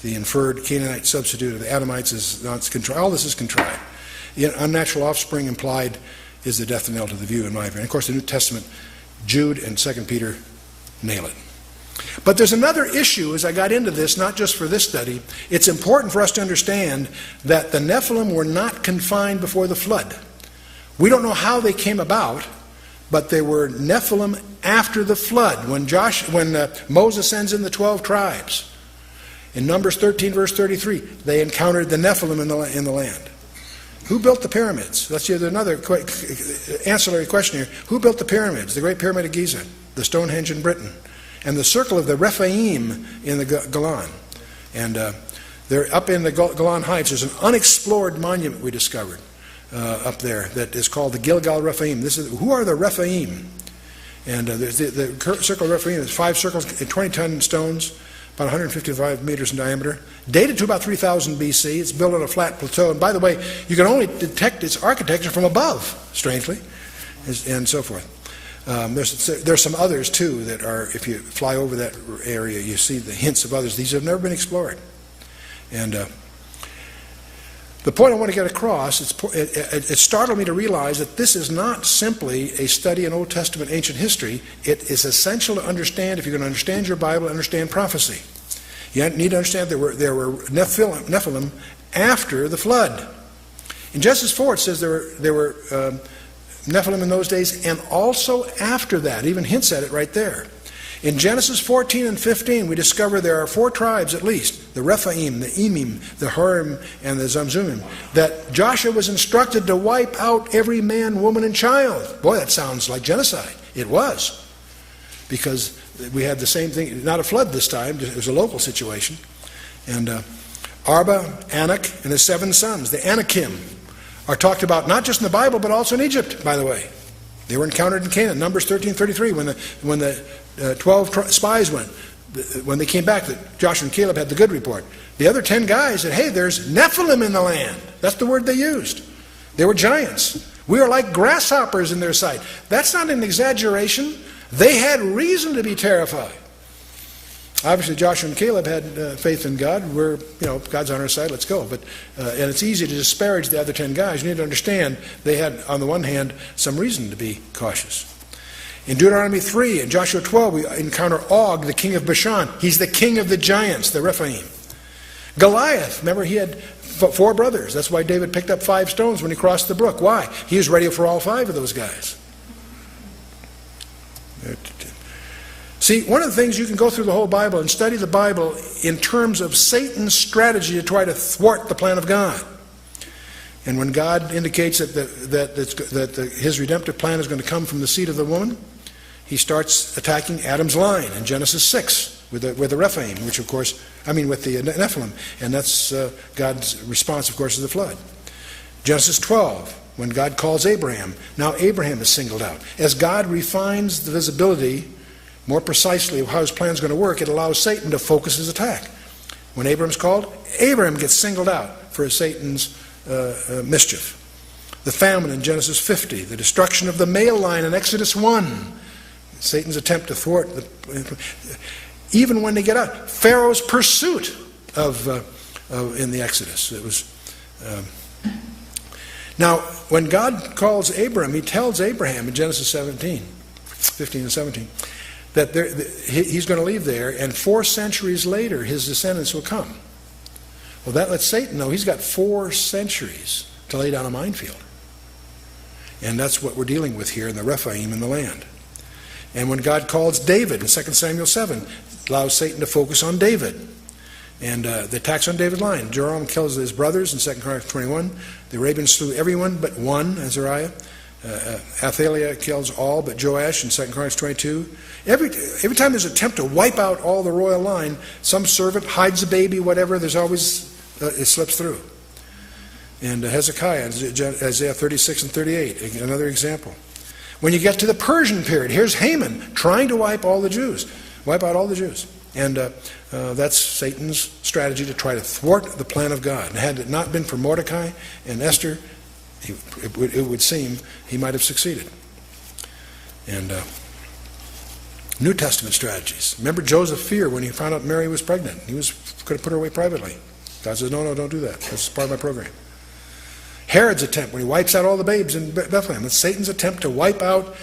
The inferred Canaanite substitute of the Adamites is not contrived. All this is contrived. The unnatural offspring implied is the death knell to the view, in my opinion. Of course, the New Testament, Jude and 2 Peter nail it. But there's another issue as I got into this, not just for this study. It's important for us to understand that the Nephilim were not confined before the flood. We don't know how they came about, but they were Nephilim after the flood. When Moses sends in the 12 tribes, in Numbers 13, verse 33, they encountered the Nephilim in the land. Who built the pyramids? Let's hear another ancillary question here. Who built the pyramids? The Great Pyramid of Giza, the Stonehenge in Britain, and the circle of the Rephaim in the Golan. And they're up in the Golan Heights. There's an unexplored monument we discovered up there that is called the Gilgal Rephaim. Who are the Rephaim? And the circle of Rephaim is 5 circles, 20-ton stones, about 155 meters in diameter, dated to about 3000 BC. It's built on a flat plateau. And by the way, you can only detect its architecture from above, strangely, and so forth. There's some others, too, that are, if you fly over that area, you see the hints of others. These have never been explored. And the point I want to get across, it startled me to realize that this is not simply a study in Old Testament ancient history. It is essential to understand, if you're going to understand your Bible, understand prophecy. You need to understand there were Nephilim after the flood. In Genesis 4, it says there were Nephilim in those days, and also after that. It even hints at it right there. In Genesis 14 and 15, we discover there are 4 tribes at least, the Rephaim, the Emim, the Hurim, and the Zamzumim, that Joshua was instructed to wipe out every man, woman, and child. Boy, that sounds like genocide. It was, because we had the same thing, not a flood this time, it was a local situation. And Arba, Anak, and his 7 sons, the Anakim, are talked about not just in the Bible, but also in Egypt, by the way. They were encountered in Canaan, Numbers 13:33, when the 12 spies went. When they came back, Joshua and Caleb had the good report. The other 10 guys said, hey, there's Nephilim in the land. That's the word they used. They were giants. We are like grasshoppers in their sight. That's not an exaggeration. They had reason to be terrified. Obviously, Joshua and Caleb had faith in God. God's on our side, let's go. But and it's easy to disparage the other 10 guys. You need to understand they had, on the one hand, some reason to be cautious. In Deuteronomy 3 and Joshua 12, we encounter Og, the king of Bashan. He's the king of the giants, the Rephaim. Goliath, remember, he had 4 brothers. That's why David picked up 5 stones when he crossed the brook. Why? He was ready for all 5 of those guys. See, one of the things, you can go through the whole Bible and study the Bible in terms of Satan's strategy to try to thwart the plan of God. And when God indicates that his redemptive plan is going to come from the seed of the woman, he starts attacking Adam's line in Genesis 6 with the Rephaim, with the Nephilim. And that's God's response, of course, to the flood. Genesis 12, when God calls Abraham, now Abraham is singled out. As God refines the visibility more precisely of how his plan is going to work, it allows Satan to focus his attack. When Abraham's called, Abraham gets singled out for Satan's mischief. The famine in Genesis 50, the destruction of the male line in Exodus 1, Satan's attempt to thwart even when they get out, Pharaoh's pursuit in the Exodus. It was now when God calls Abraham, he tells Abraham in Genesis 15 and 17, that he's going to leave there, and 4 centuries later his descendants will come. Well, that lets Satan know he's got 4 centuries to lay down a minefield. And that's what we're dealing with here in the Rephaim in the land. And when God calls David in 2 Samuel 7, allows Satan to focus on David. And the attacks on David's line. Joram kills his brothers in 2 Chronicles 21. The Arabians slew everyone but one, Azariah. Athaliah kills all but Joash in 2 Chronicles 22. Every time there's an attempt to wipe out all the royal line, some servant hides a baby, whatever, there's always, it slips through. And Hezekiah, Isaiah 36 and 38, another example. When you get to the Persian period, here's Haman trying to wipe out all the Jews. And that's Satan's strategy to try to thwart the plan of God. And had it not been for Mordecai and Esther, it would seem he might have succeeded. And New Testament strategies. Remember Joseph's fear when he found out Mary was pregnant. He could have put her away privately. God says, no, don't do that. That's part of my program. Herod's attempt when he wipes out all the babes in Bethlehem. It's Satan's attempt to wipe out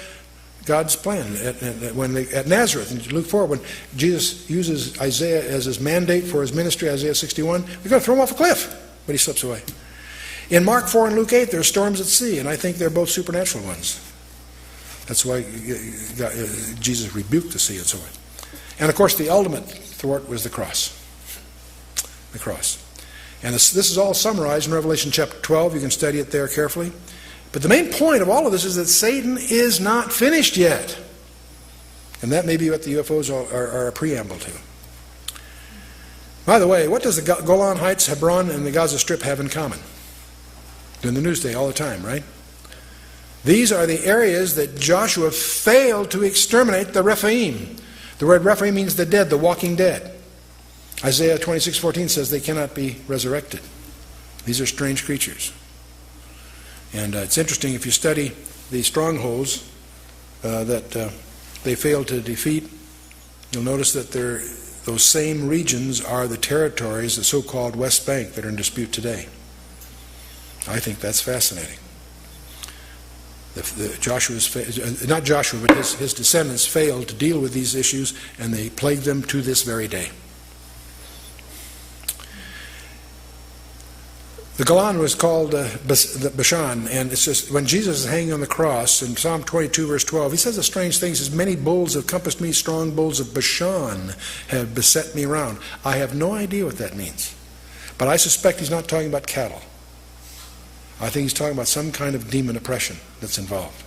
God's plan at Nazareth in Luke 4, when Jesus uses Isaiah as his mandate for his ministry, Isaiah 61, we're going to throw him off a cliff, but he slips away. In Mark 4 and Luke 8, there are storms at sea, and I think they're both supernatural ones. That's why Jesus rebuked the sea and so on. And of course, the ultimate thwart was the cross. The cross. And this is all summarized in Revelation chapter 12. You can study it there carefully. But the main point of all of this is that Satan is not finished yet. And that may be what the UFOs are a preamble to. By the way, what does the Golan Heights, Hebron, and the Gaza Strip have in common? They're in the newsday all the time, right? These are the areas that Joshua failed to exterminate the Rephaim. The word Rephaim means the dead, the walking dead. Isaiah 26:14 says they cannot be resurrected. These are strange creatures. And it's interesting, if you study the strongholds that they failed to defeat, you'll notice that those same regions are the territories, the so-called West Bank, that are in dispute today. I think that's fascinating. Not Joshua, but his descendants failed to deal with these issues, and they plague them to this very day. The Golan was called Bashan, and it's just when Jesus is hanging on the cross in Psalm 22 verse 12, he says a strange thing. He says, many bulls have compassed me, strong bulls of Bashan have beset me round. I have no idea what that means, but I suspect he's not talking about cattle. I think he's talking about some kind of demon oppression that's involved.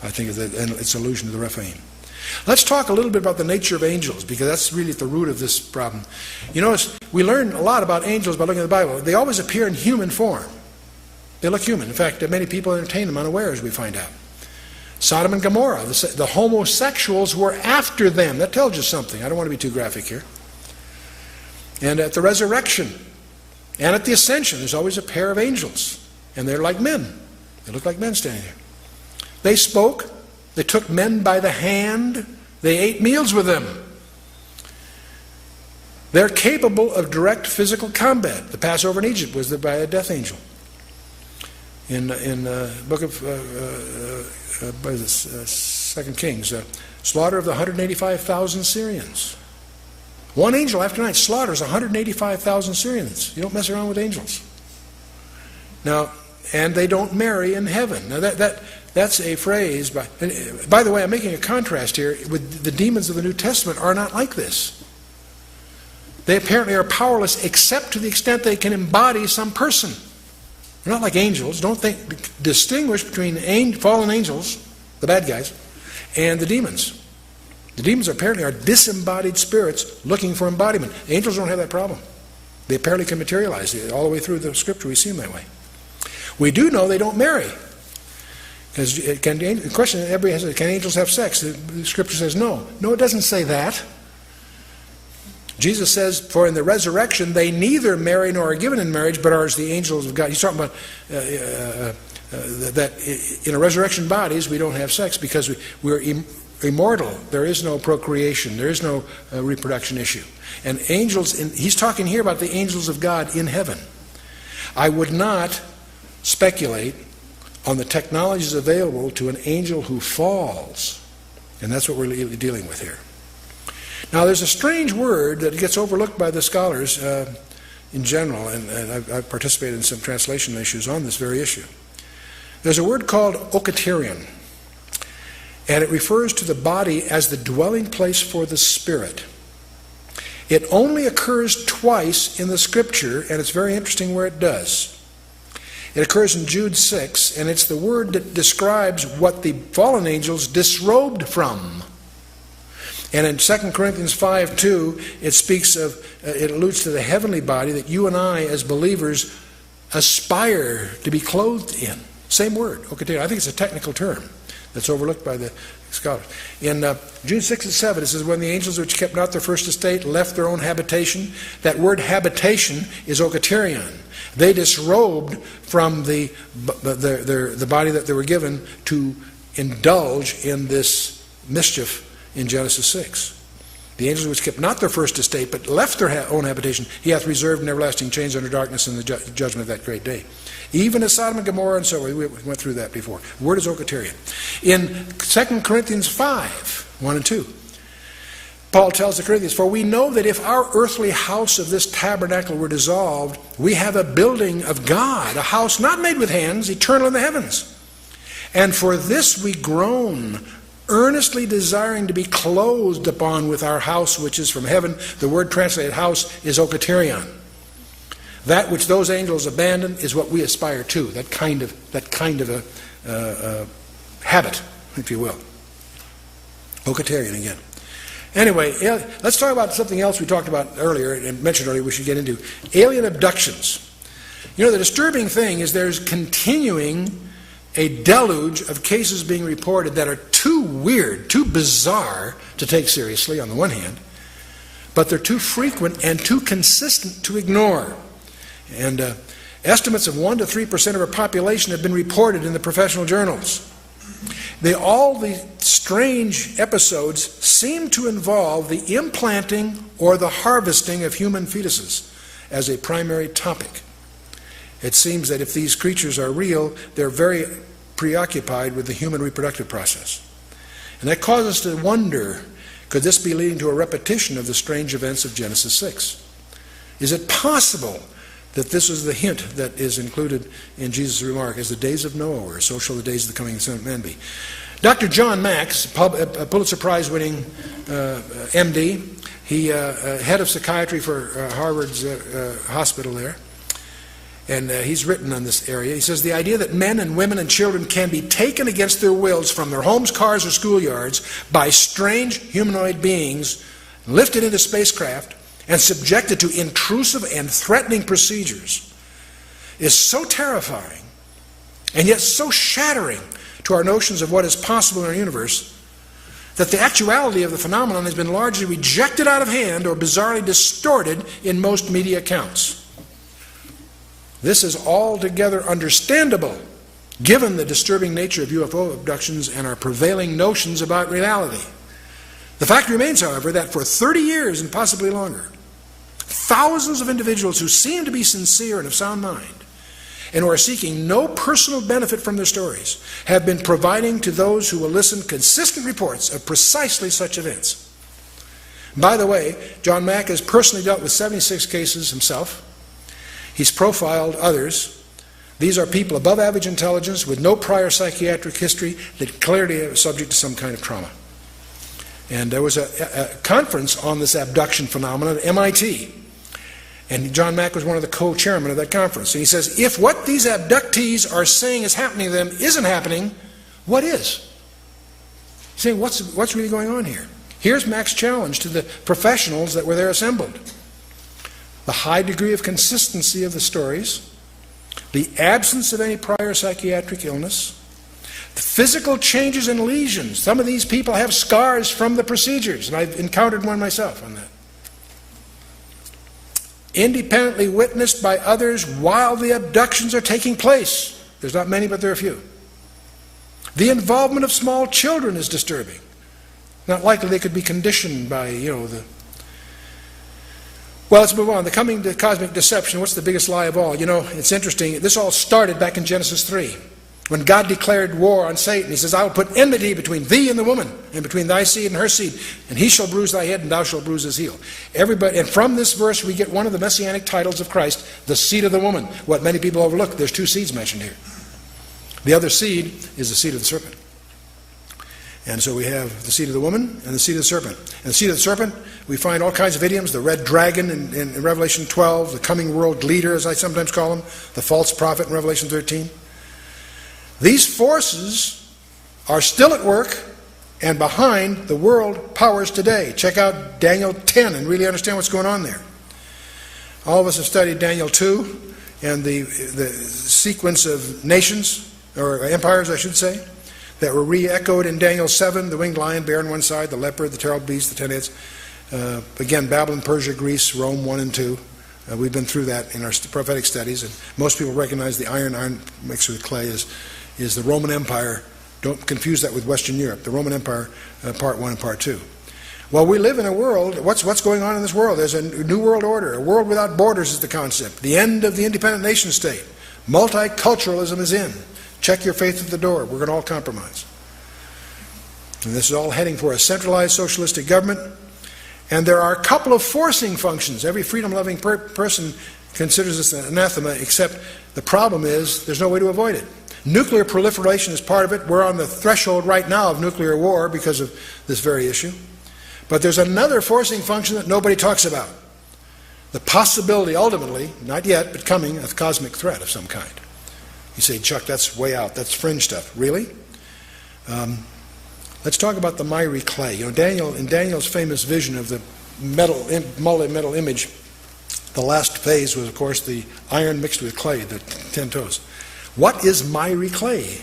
I think it's an allusion to the Rephaim. Let's talk a little bit about the nature of angels, because that's really at the root of this problem. You notice we learn a lot about angels by looking at the Bible. They always appear in human form. They look human. In fact, many people entertain them unawares, we find out. Sodom and Gomorrah, the homosexuals were after them. That tells you something. I don't want to be too graphic here. And at the resurrection and at the ascension, there's always a pair of angels. And they're like men. They look like men standing there. They spoke. They took men by the hand. They ate meals with them. They're capable of direct physical combat. The Passover in Egypt was by a death angel. In the book of 2 Kings, slaughter of the 185,000 Syrians. One angel after night slaughters 185,000 Syrians. You don't mess around with angels. Now, and they don't marry in heaven. Now that's a phrase. By the way, I'm making a contrast here. With the demons of the New Testament are not like this. They apparently are powerless except to the extent they can embody some person. They're not like angels. Don't distinguish between fallen angels, the bad guys, and the demons. The demons apparently are disembodied spirits looking for embodiment. Angels don't have that problem. They apparently can materialize. All the way through the scripture we see them that way. We do know they don't marry. Because the question everybody has is, can angels have sex? The scripture says no. No, it doesn't say that. Jesus says, for in the resurrection they neither marry nor are given in marriage, but are as the angels of God. He's talking about that in a resurrection bodies we don't have sex because we're immortal. There is no procreation. There is no reproduction issue. And angels, he's talking here about the angels of God in heaven. I would not speculate on the technologies available to an angel who falls. And that's what we're dealing with here. Now, there's a strange word that gets overlooked by the scholars in general, and I've participated in some translation issues on this very issue. There's a word called okaterion, and it refers to the body as the dwelling place for the spirit. It only occurs twice in the Scripture, and it's very interesting where it does. It occurs in Jude 6, and it's the word that describes what the fallen angels disrobed from. And in 2 Corinthians 5:2, it speaks of, it alludes to the heavenly body that you and I as believers aspire to be clothed in. Same word, okaterion. I think it's a technical term that's overlooked by the scholars. In Jude 6 and 7, it says, when the angels which kept not their first estate left their own habitation. That word habitation is okaterion. They disrobed from the body that they were given to indulge in this mischief in Genesis 6. The angels which kept not their first estate, but left their own habitation, he hath reserved in everlasting chains under darkness in the judgment of that great day. Even as Sodom and Gomorrah and so on. We went through that before. The word is okaterion. In 2 Corinthians 5, 1 and 2, Paul tells the Corinthians, for we know that if our earthly house of this tabernacle were dissolved, we have a building of God, a house not made with hands, eternal in the heavens. And for this we groan, earnestly desiring to be clothed upon with our house which is from heaven. The word translated house is okaterion. That which those angels abandoned is what we aspire to. That kind of a habit, if you will. Okaterion again. Anyway, let's talk about something else we talked about earlier and mentioned earlier we should get into. Alien abductions. You know, the disturbing thing is there's continuing a deluge of cases being reported that are too weird, too bizarre to take seriously on the one hand, but they're too frequent and too consistent to ignore. And estimates of 1 to 3% of our population have been reported in the professional journals. All the strange episodes seem to involve the implanting or the harvesting of human fetuses as a primary topic. It seems that if these creatures are real, they're very preoccupied with the human reproductive process. And that causes us to wonder, could this be leading to a repetition of the strange events of Genesis 6? Is it possible that this is the hint that is included in Jesus' remark, as the days of Noah were, so shall the days of the coming of the Son of Man be. Dr. John Max, a Pulitzer Prize-winning MD, he head of psychiatry for Harvard's hospital there, and he's written on this area. He says, the idea that men and women and children can be taken against their wills from their homes, cars, or schoolyards by strange humanoid beings, lifted into spacecraft, and subjected to intrusive and threatening procedures is so terrifying and yet so shattering to our notions of what is possible in our universe that the actuality of the phenomenon has been largely rejected out of hand or bizarrely distorted in most media accounts. This is altogether understandable given the disturbing nature of UFO abductions and our prevailing notions about reality. The fact remains, however, that for 30 years and possibly longer, thousands of individuals who seem to be sincere and of sound mind and who are seeking no personal benefit from their stories have been providing to those who will listen consistent reports of precisely such events. By the way, John Mack has personally dealt with 76 cases himself. He's profiled others. These are people above average intelligence with no prior psychiatric history that clearly are subject to some kind of trauma. And there was a conference on this abduction phenomenon at MIT. And John Mack was one of the co-chairmen of that conference. And he says, if what these abductees are saying is happening to them isn't happening, what is? He's saying, what's really going on here? Here's Mack's challenge to the professionals that were there assembled. The high degree of consistency of the stories, the absence of any prior psychiatric illness, the physical changes and lesions. Some of these people have scars from the procedures, and I've encountered one myself on that. Independently witnessed by others while the abductions are taking place. There's not many, but there are a few. The involvement of small children is disturbing. Not likely they could be conditioned by, Well, let's move on. The coming to cosmic deception, what's the biggest lie of all? It's interesting. This all started back in Genesis 3. When God declared war on Satan, he says, I will put enmity between thee and the woman, and between thy seed and her seed, and he shall bruise thy head, and thou shalt bruise his heel. Everybody, and from this verse we get one of the messianic titles of Christ, the seed of the woman. What many people overlook, there's two seeds mentioned here. The other seed is the seed of the serpent. And so we have the seed of the woman and the seed of the serpent. And the seed of the serpent, we find all kinds of idioms. The red dragon in Revelation 12, the coming world leader, as I sometimes call him, the false prophet in Revelation 13. These forces are still at work and behind the world powers today. Check out Daniel 10 and really understand what's going on there. All of us have studied Daniel 2 and the sequence of nations, or empires I should say, that were re-echoed in Daniel 7, the winged lion, bear on one side, the leopard, the terrible beast, the 10 heads. Again, Babylon, Persia, Greece, Rome 1 and 2. We've been through that in our prophetic studies, and most people recognize the iron mixed with clay is the Roman Empire. Don't confuse that with Western Europe. The Roman Empire, part 1 and part 2. Well, we live in a world, what's going on in this world? There's a new world order. A world without borders is the concept. The end of the independent nation state. Multiculturalism is in. Check your faith at the door. We're going to all compromise. And this is all heading for a centralized socialistic government. And there are a couple of forcing functions. Every freedom-loving person considers this an anathema, except the problem is there's no way to avoid it. Nuclear proliferation is part of it. We're on the threshold right now of nuclear war because of this very issue. But there's another forcing function that nobody talks about. The possibility, ultimately, not yet, but coming, of cosmic threat of some kind. You say, Chuck, that's way out. That's fringe stuff. Really? Let's talk about the miry clay. You know, in Daniel's famous vision of the multi-metal image, the last phase was, of course, the iron mixed with clay, the 10 toes. What is miry clay?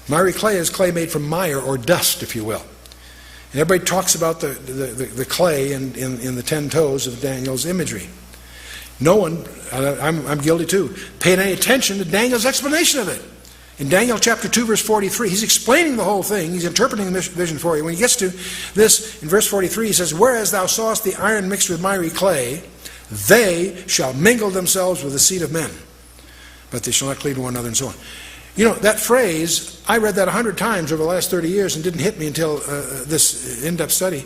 Miry clay is clay made from mire, or dust, if you will. And everybody talks about the clay in the 10 toes of Daniel's imagery. No one, I'm guilty too, paid any attention to Daniel's explanation of it. In Daniel chapter 2, verse 43, he's explaining the whole thing. He's interpreting the vision for you. When he gets to this, in verse 43, he says, whereas thou sawest the iron mixed with miry clay, they shall mingle themselves with the seed of men, but they shall not cleave to one another, and so on. You know, that phrase, I read that 100 times over the last 30 years and didn't hit me until this in-depth study.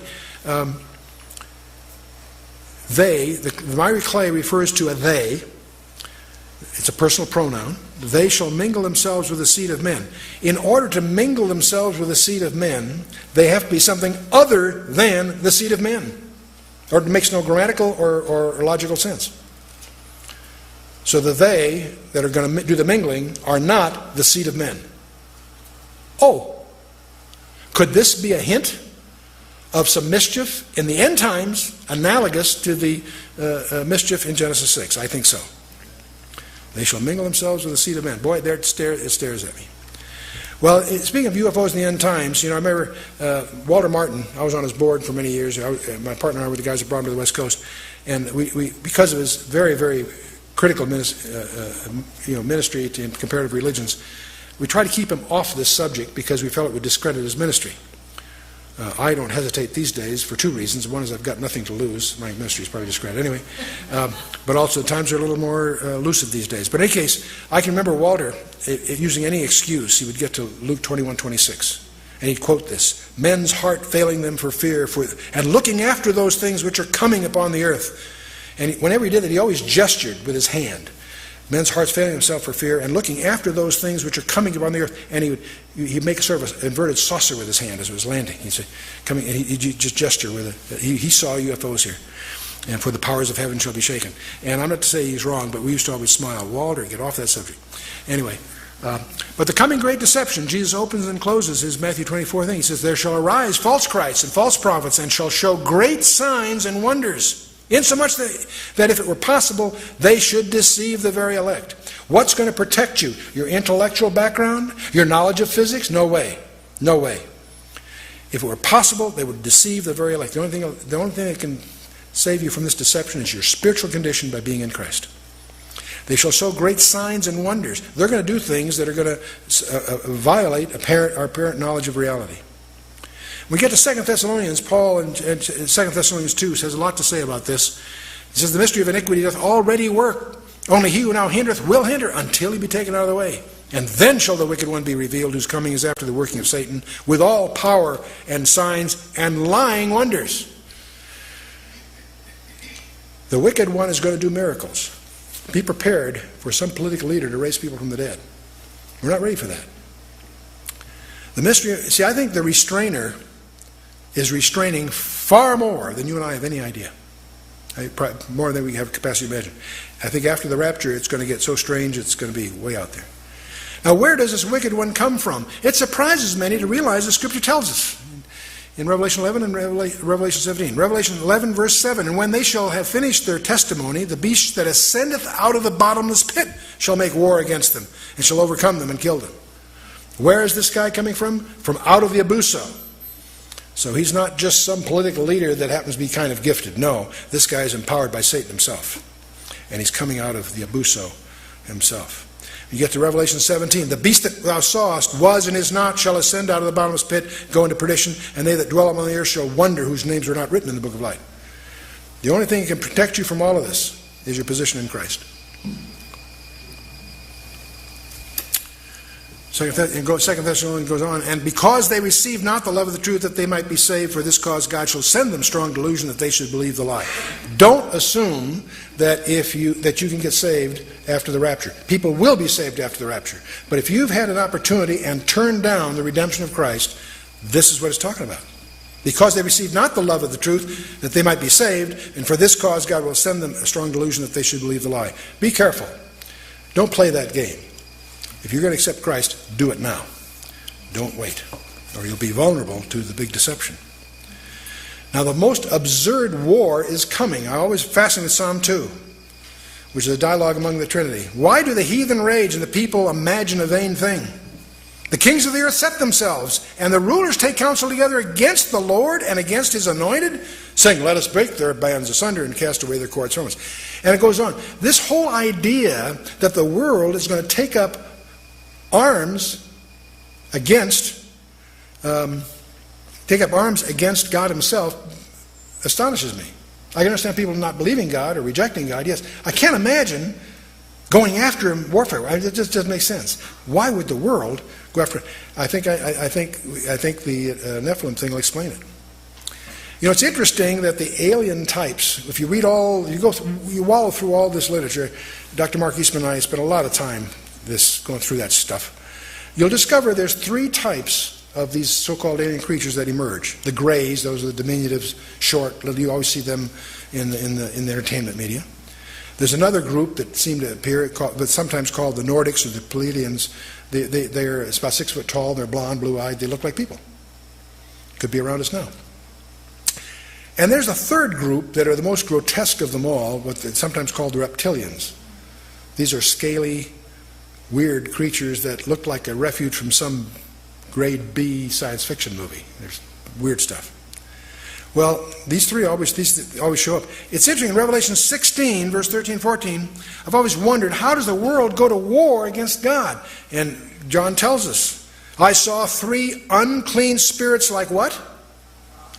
The miry clay refers to a they. It's a personal pronoun. They shall mingle themselves with the seed of men. In order to mingle themselves with the seed of men, they have to be something other than the seed of men. Or it makes no grammatical or logical sense. So the they that are going to do the mingling are not the seed of men. Oh, could this be a hint of some mischief in the end times analogous to the mischief in Genesis 6? I think so. They shall mingle themselves with the seed of men. Boy, there it stares at me. Well, speaking of UFOs in the end times, you know, I remember Walter Martin. I was on his board for many years. My partner and I were the guys that brought him to the West Coast, and we because of his very, very critical ministry to comparative religions, we tried to keep him off this subject because we felt it would discredit his ministry. I don't hesitate these days for two reasons. One is I've got nothing to lose. My ministry is probably discredited anyway. But also times are a little more lucid these days. But in any case, I can remember Walter, using any excuse, he would get to Luke 21:26. And he'd quote this: men's heart failing them for fear, and looking after those things which are coming upon the earth. And whenever he did that, he always gestured with his hand. Men's hearts failing themselves for fear, and looking after those things which are coming upon the earth. And he'd make a sort of inverted saucer with his hand as it was landing. He'd say, coming, and he'd just gesture with it. He saw UFOs here. And for the powers of heaven shall be shaken. And I'm not to say he's wrong, but we used to always smile. Walter, get off that subject. Anyway, but the coming great deception, Jesus opens and closes his Matthew 24 thing. He says, there shall arise false Christs and false prophets, and shall show great signs and wonders, insomuch that if it were possible, they should deceive the very elect. What's going to protect you? Your intellectual background? Your knowledge of physics? No way. No way. If it were possible, they would deceive the very elect. The only thing that can save you from this deception is your spiritual condition by being in Christ. They shall show great signs and wonders. They're going to do things that are going to violate our apparent knowledge of reality. When we get to 2 Thessalonians, Paul in 2 Thessalonians 2 says a lot to say about this. He says, the mystery of iniquity doth already work. Only he who now hindereth will hinder until he be taken out of the way. And then shall the wicked one be revealed, whose coming is after the working of Satan, with all power and signs and lying wonders. The wicked one is going to do miracles. Be prepared for some political leader to raise people from the dead. We're not ready for that. The mystery, see, I think the restrainer is restraining far more than you and I have any idea. More than we have capacity to imagine. I think after the rapture, it's going to get so strange, it's going to be way out there. Now, where does this wicked one come from? It surprises many to realize the Scripture tells us. In Revelation 11 and Revelation 17. Revelation 11, verse 7, and when they shall have finished their testimony, the beast that ascendeth out of the bottomless pit shall make war against them, and shall overcome them and kill them. Where is this guy coming from? From out of the abuso. So he's not just some political leader that happens to be kind of gifted. No, this guy is empowered by Satan himself. And he's coming out of the abuso himself. You get to Revelation 17. The beast that thou sawest was and is not, shall ascend out of the bottomless pit, go into perdition, and they that dwell upon the earth shall wonder whose names are not written in the book of life. The only thing that can protect you from all of this is your position in Christ. Second Thessalonians goes on, and because they received not the love of the truth that they might be saved, for this cause God shall send them strong delusion that they should believe the lie. Don't assume that you can get saved after the rapture. People will be saved after the rapture. But if you've had an opportunity and turned down the redemption of Christ, this is what it's talking about. Because they received not the love of the truth that they might be saved, and for this cause God will send them a strong delusion that they should believe the lie. Be careful. Don't play that game. If you're going to accept Christ, do it now. Don't wait, or you'll be vulnerable to the big deception. Now, the most absurd war is coming. I always fasten with Psalm 2, which is a dialogue among the Trinity. Why do the heathen rage and the people imagine a vain thing? The kings of the earth set themselves, and the rulers take counsel together against the Lord and against his anointed, saying, let us break their bands asunder and cast away their cords from us. And it goes on. This whole idea that the world is going to take up arms against God himself astonishes me. I can understand people not believing God or rejecting God, yes. I can't imagine going after him warfare. It just doesn't make sense. Why would the world go after him? I think the Nephilim thing will explain it. You know, it's interesting that the alien types, if you read you wallow through all this literature. Dr. Mark Eastman and I spent a lot of time going through that stuff. You'll discover there's 3 types of these so-called alien creatures that emerge. The grays, those are the diminutives, short. You always see them in the entertainment media. There's another group that seem to appear, that's sometimes called the Nordics or the Pleiadians. They're about 6 foot tall. They're blonde, blue-eyed. They look like people. Could be around us now. And there's a third group that are the most grotesque of them all, what's sometimes called the reptilians. These are scaly, weird creatures that look like a refuge from some grade B science fiction movie. There's weird stuff. Well, these always show up. It's interesting, in Revelation 16, verse 13, 14, I've always wondered, how does the world go to war against God? And John tells us, I saw 3 unclean spirits like what?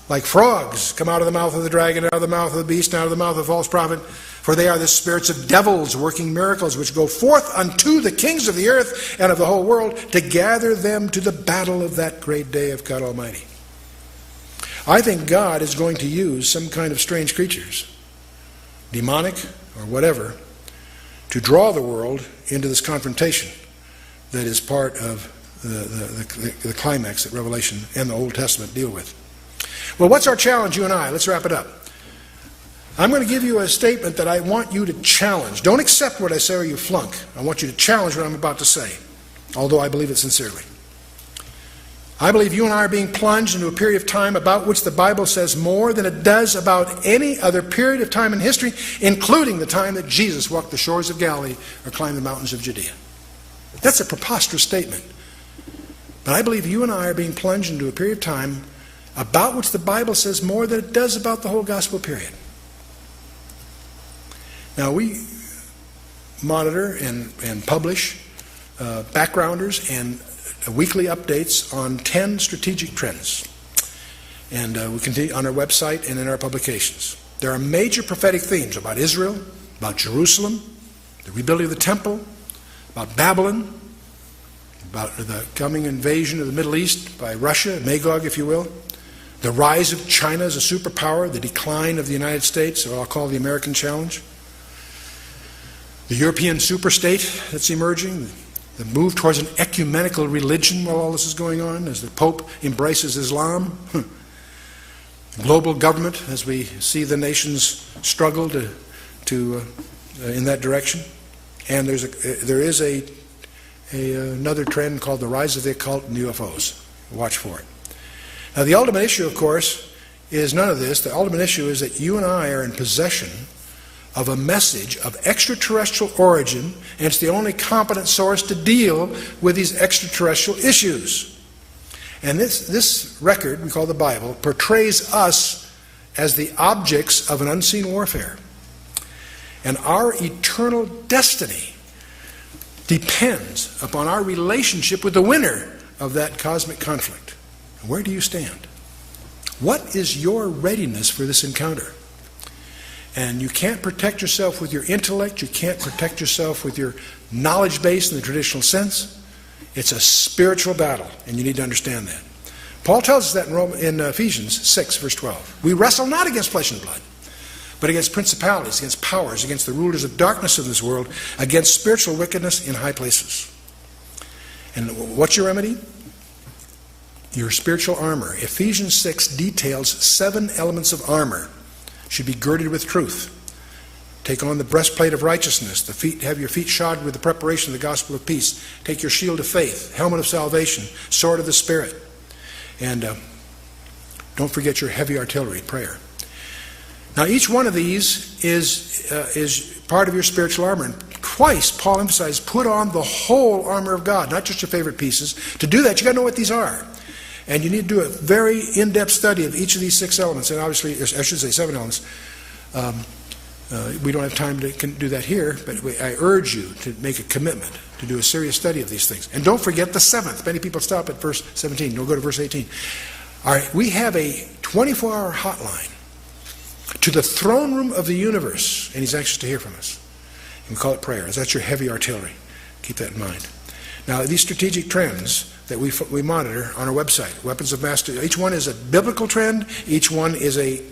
Like frogs come out of the mouth of the dragon, out of the mouth of the beast, and out of the mouth of the false prophet. For they are the spirits of devils working miracles, which go forth unto the kings of the earth and of the whole world to gather them to the battle of that great day of God Almighty. I think God is going to use some kind of strange creatures, demonic or whatever, to draw the world into this confrontation that is part of the climax that Revelation and the Old Testament deal with. Well, what's our challenge, you and I? Let's wrap it up. I'm going to give you a statement that I want you to challenge. Don't accept what I say or you flunk. I want you to challenge what I'm about to say, although I believe it sincerely. I believe you and I are being plunged into a period of time about which the Bible says more than it does about any other period of time in history, including the time that Jesus walked the shores of Galilee or climbed the mountains of Judea. That's a preposterous statement. But I believe you and I are being plunged into a period of time about which the Bible says more than it does about the whole gospel period. Now, we monitor and publish backgrounders and weekly updates on 10 strategic trends. And we continue on our website and in our publications. There are major prophetic themes about Israel, about Jerusalem, the rebuilding of the temple, about Babylon, about the coming invasion of the Middle East by Russia, Magog, if you will, the rise of China as a superpower, the decline of the United States, or I'll call the American challenge, the European superstate that's emerging, the move towards an ecumenical religion while all this is going on, as the Pope embraces Islam, global government as we see the nations struggle to in that direction, and there is another trend called the rise of the occult and UFOs. Watch for it. Now, the ultimate issue, of course, is none of this. The ultimate issue is that you and I are in possession of a message of extraterrestrial origin, and it's the only competent source to deal with these extraterrestrial issues. And this record, we call the Bible, portrays us as the objects of an unseen warfare. And our eternal destiny depends upon our relationship with the winner of that cosmic conflict. Where do you stand? What is your readiness for this encounter? And you can't protect yourself with your intellect. You can't protect yourself with your knowledge base in the traditional sense. It's a spiritual battle, and you need to understand that. Paul tells us that in Ephesians 6, verse 12. We wrestle not against flesh and blood, but against principalities, against powers, against the rulers of darkness of this world, against spiritual wickedness in high places. And what's your remedy? Your spiritual armor. Ephesians 6 details 7 elements of armor. Should be girded with truth. Take on the breastplate of righteousness. Have your feet shod with the preparation of the gospel of peace. Take your shield of faith, helmet of salvation, sword of the Spirit. And don't forget your heavy artillery, prayer. Now, each one of these is part of your spiritual armor. And twice, Paul emphasized, put on the whole armor of God, not just your favorite pieces. To do that, you got to know what these are. And you need to do a very in-depth study of each of these 6 elements, and obviously, I should say 7 elements. We don't have time to do that here, but I urge you to make a commitment to do a serious study of these things. And don't forget the 7th. Many people stop at verse 17. We'll go to verse 18. All right, we have a 24-hour hotline to the throne room of the universe, and he's anxious to hear from us. And we call it prayer. That's your heavy artillery. Keep that in mind. Now, these strategic trends that we monitor on our website, Weapons of Mass, each one is a biblical trend. Each one is a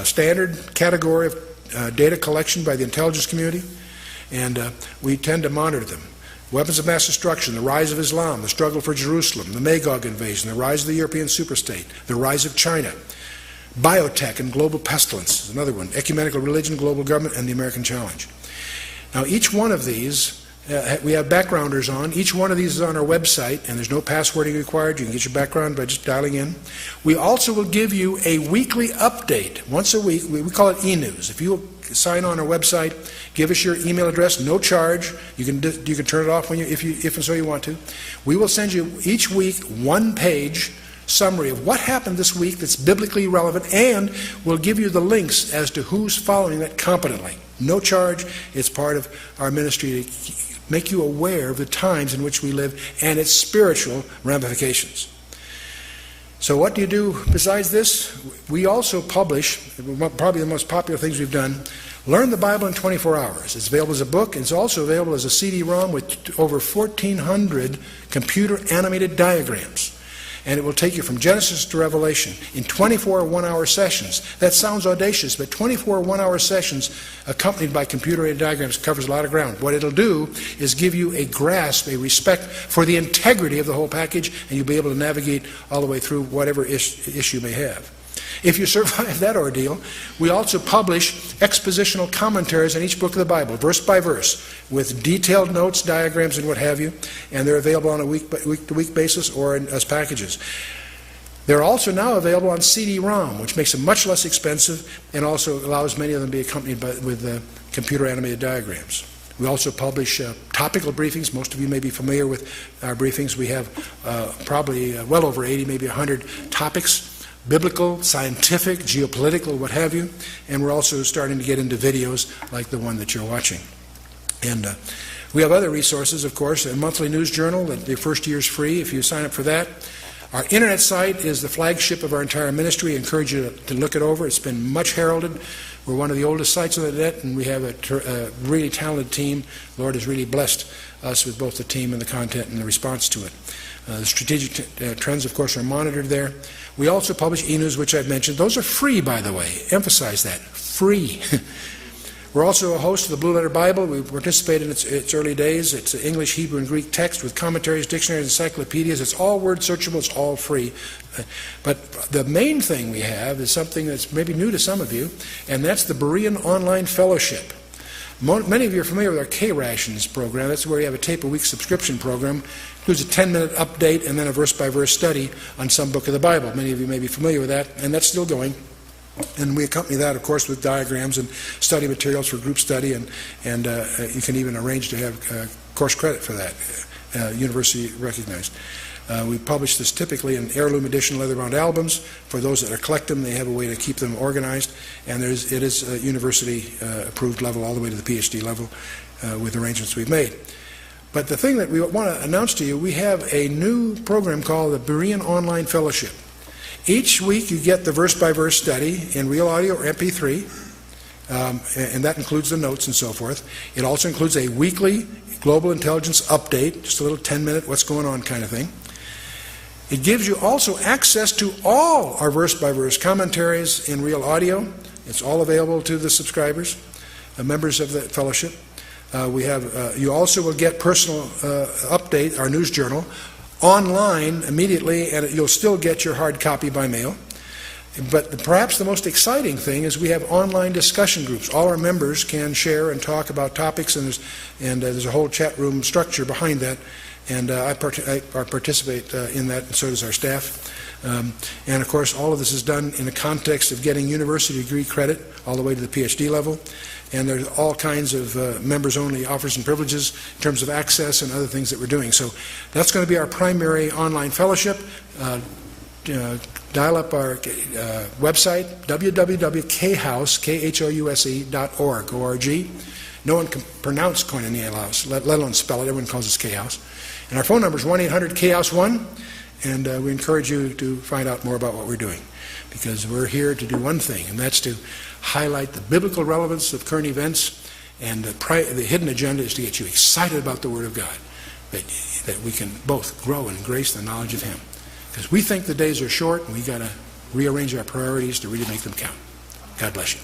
standard category of data collection by the intelligence community, and we tend to monitor them. Weapons of mass destruction, the rise of Islam, the struggle for Jerusalem, the Magog invasion, the rise of the European superstate, the rise of China, biotech and global pestilence is another one, ecumenical religion, global government, and the American challenge. Now, each one of these we have backgrounders on. Each one of these is on our website, and there's no passwording required. You can get your background by just dialing in. We also will give you a weekly update. Once a week, we call it e-news. If you sign on our website, give us your email address, no charge. You can turn it off when if and so you want to. We will send you each week 1-page summary of what happened this week that's biblically relevant, and we'll give you the links as to who's following that competently. No charge. It's part of our ministry to make you aware of the times in which we live and its spiritual ramifications. So what do you do besides this? We also publish, probably the most popular things we've done, Learn the Bible in 24 Hours. It's available as a book, and it's also available as a CD-ROM with over 1,400 computer-animated diagrams. And it will take you from Genesis to Revelation in 24 one-hour sessions. That sounds audacious, but 24 one-hour sessions accompanied by computer-aided diagrams covers a lot of ground. What it'll do is give you a grasp, a respect for the integrity of the whole package, and you'll be able to navigate all the way through whatever issue you may have. If you survive that ordeal, we also publish expositional commentaries on each book of the Bible, verse by verse, with detailed notes, diagrams, and what have you, and they're available on a week-to-week basis or as packages. They're also now available on CD-ROM, which makes them much less expensive and also allows many of them to be accompanied with computer-animated diagrams. We also publish topical briefings. Most of you may be familiar with our briefings. We have probably well over 80, maybe 100 topics. Biblical, scientific, geopolitical, what have you. And we're also starting to get into videos like the one that you're watching. And we have other resources, of course, a monthly news journal. The first year is free if you sign up for that. Our internet site is the flagship of our entire ministry. I encourage you to look it over. It's been much heralded. We're one of the oldest sites on the net, and we have a really talented team. The Lord has really blessed us with both the team and the content and the response to it. The strategic trends, of course, are monitored there. We also publish e-news, which I've mentioned. Those are free, by the way. Emphasize that. Free. We're also a host of the Blue Letter Bible. We participate in its early days. It's English, Hebrew, and Greek text with commentaries, dictionaries, encyclopedias. It's all word searchable. It's all free. But the main thing we have is something that's maybe new to some of you, and that's the Berean Online Fellowship. Many of you are familiar with our K-Rations program. That's where you have a tape-a-week subscription program. It includes a 10-minute update and then a verse-by-verse study on some book of the Bible. Many of you may be familiar with that, and that's still going. And we accompany that, of course, with diagrams and study materials for group study, and you can even arrange to have course credit for that, university recognized. We publish this typically in heirloom edition leather-bound albums. For those that collect them, they have a way to keep them organized, and it is a university-approved level all the way to the PhD level with arrangements we've made. But the thing that we want to announce to you, we have a new program called the Berean Online Fellowship. Each week you get the verse-by-verse study in real audio or MP3, and that includes the notes and so forth. It also includes a weekly global intelligence update, just a little 10-minute what's going on kind of thing. It gives you also access to all our verse-by-verse commentaries in real audio. It's all available to the subscribers, members of the fellowship. You also will get personal update, our news journal, online immediately, and you'll still get your hard copy by mail. But perhaps the most exciting thing is we have online discussion groups. All our members can share and talk about topics, and there's a whole chat room structure behind that. And I participate in that, and so does our staff. And of course, all of this is done in the context of getting university degree credit all the way to the PhD level. And there's all kinds of members-only offers and privileges in terms of access and other things that we're doing. So that's going to be our primary online fellowship. Dial up our website, www.khouse.org. O-R-G. No one can pronounce Koinonia Laos, let alone spell it. Everyone calls us K-House. And our phone number is 1-800-KHOUSE-1, and we encourage you to find out more about what we're doing, because we're here to do one thing, and that's to highlight the biblical relevance of current events, and the hidden agenda is to get you excited about the Word of God, that we can both grow in grace and the knowledge of Him. Because we think the days are short, and we've got to rearrange our priorities to really make them count. God bless you.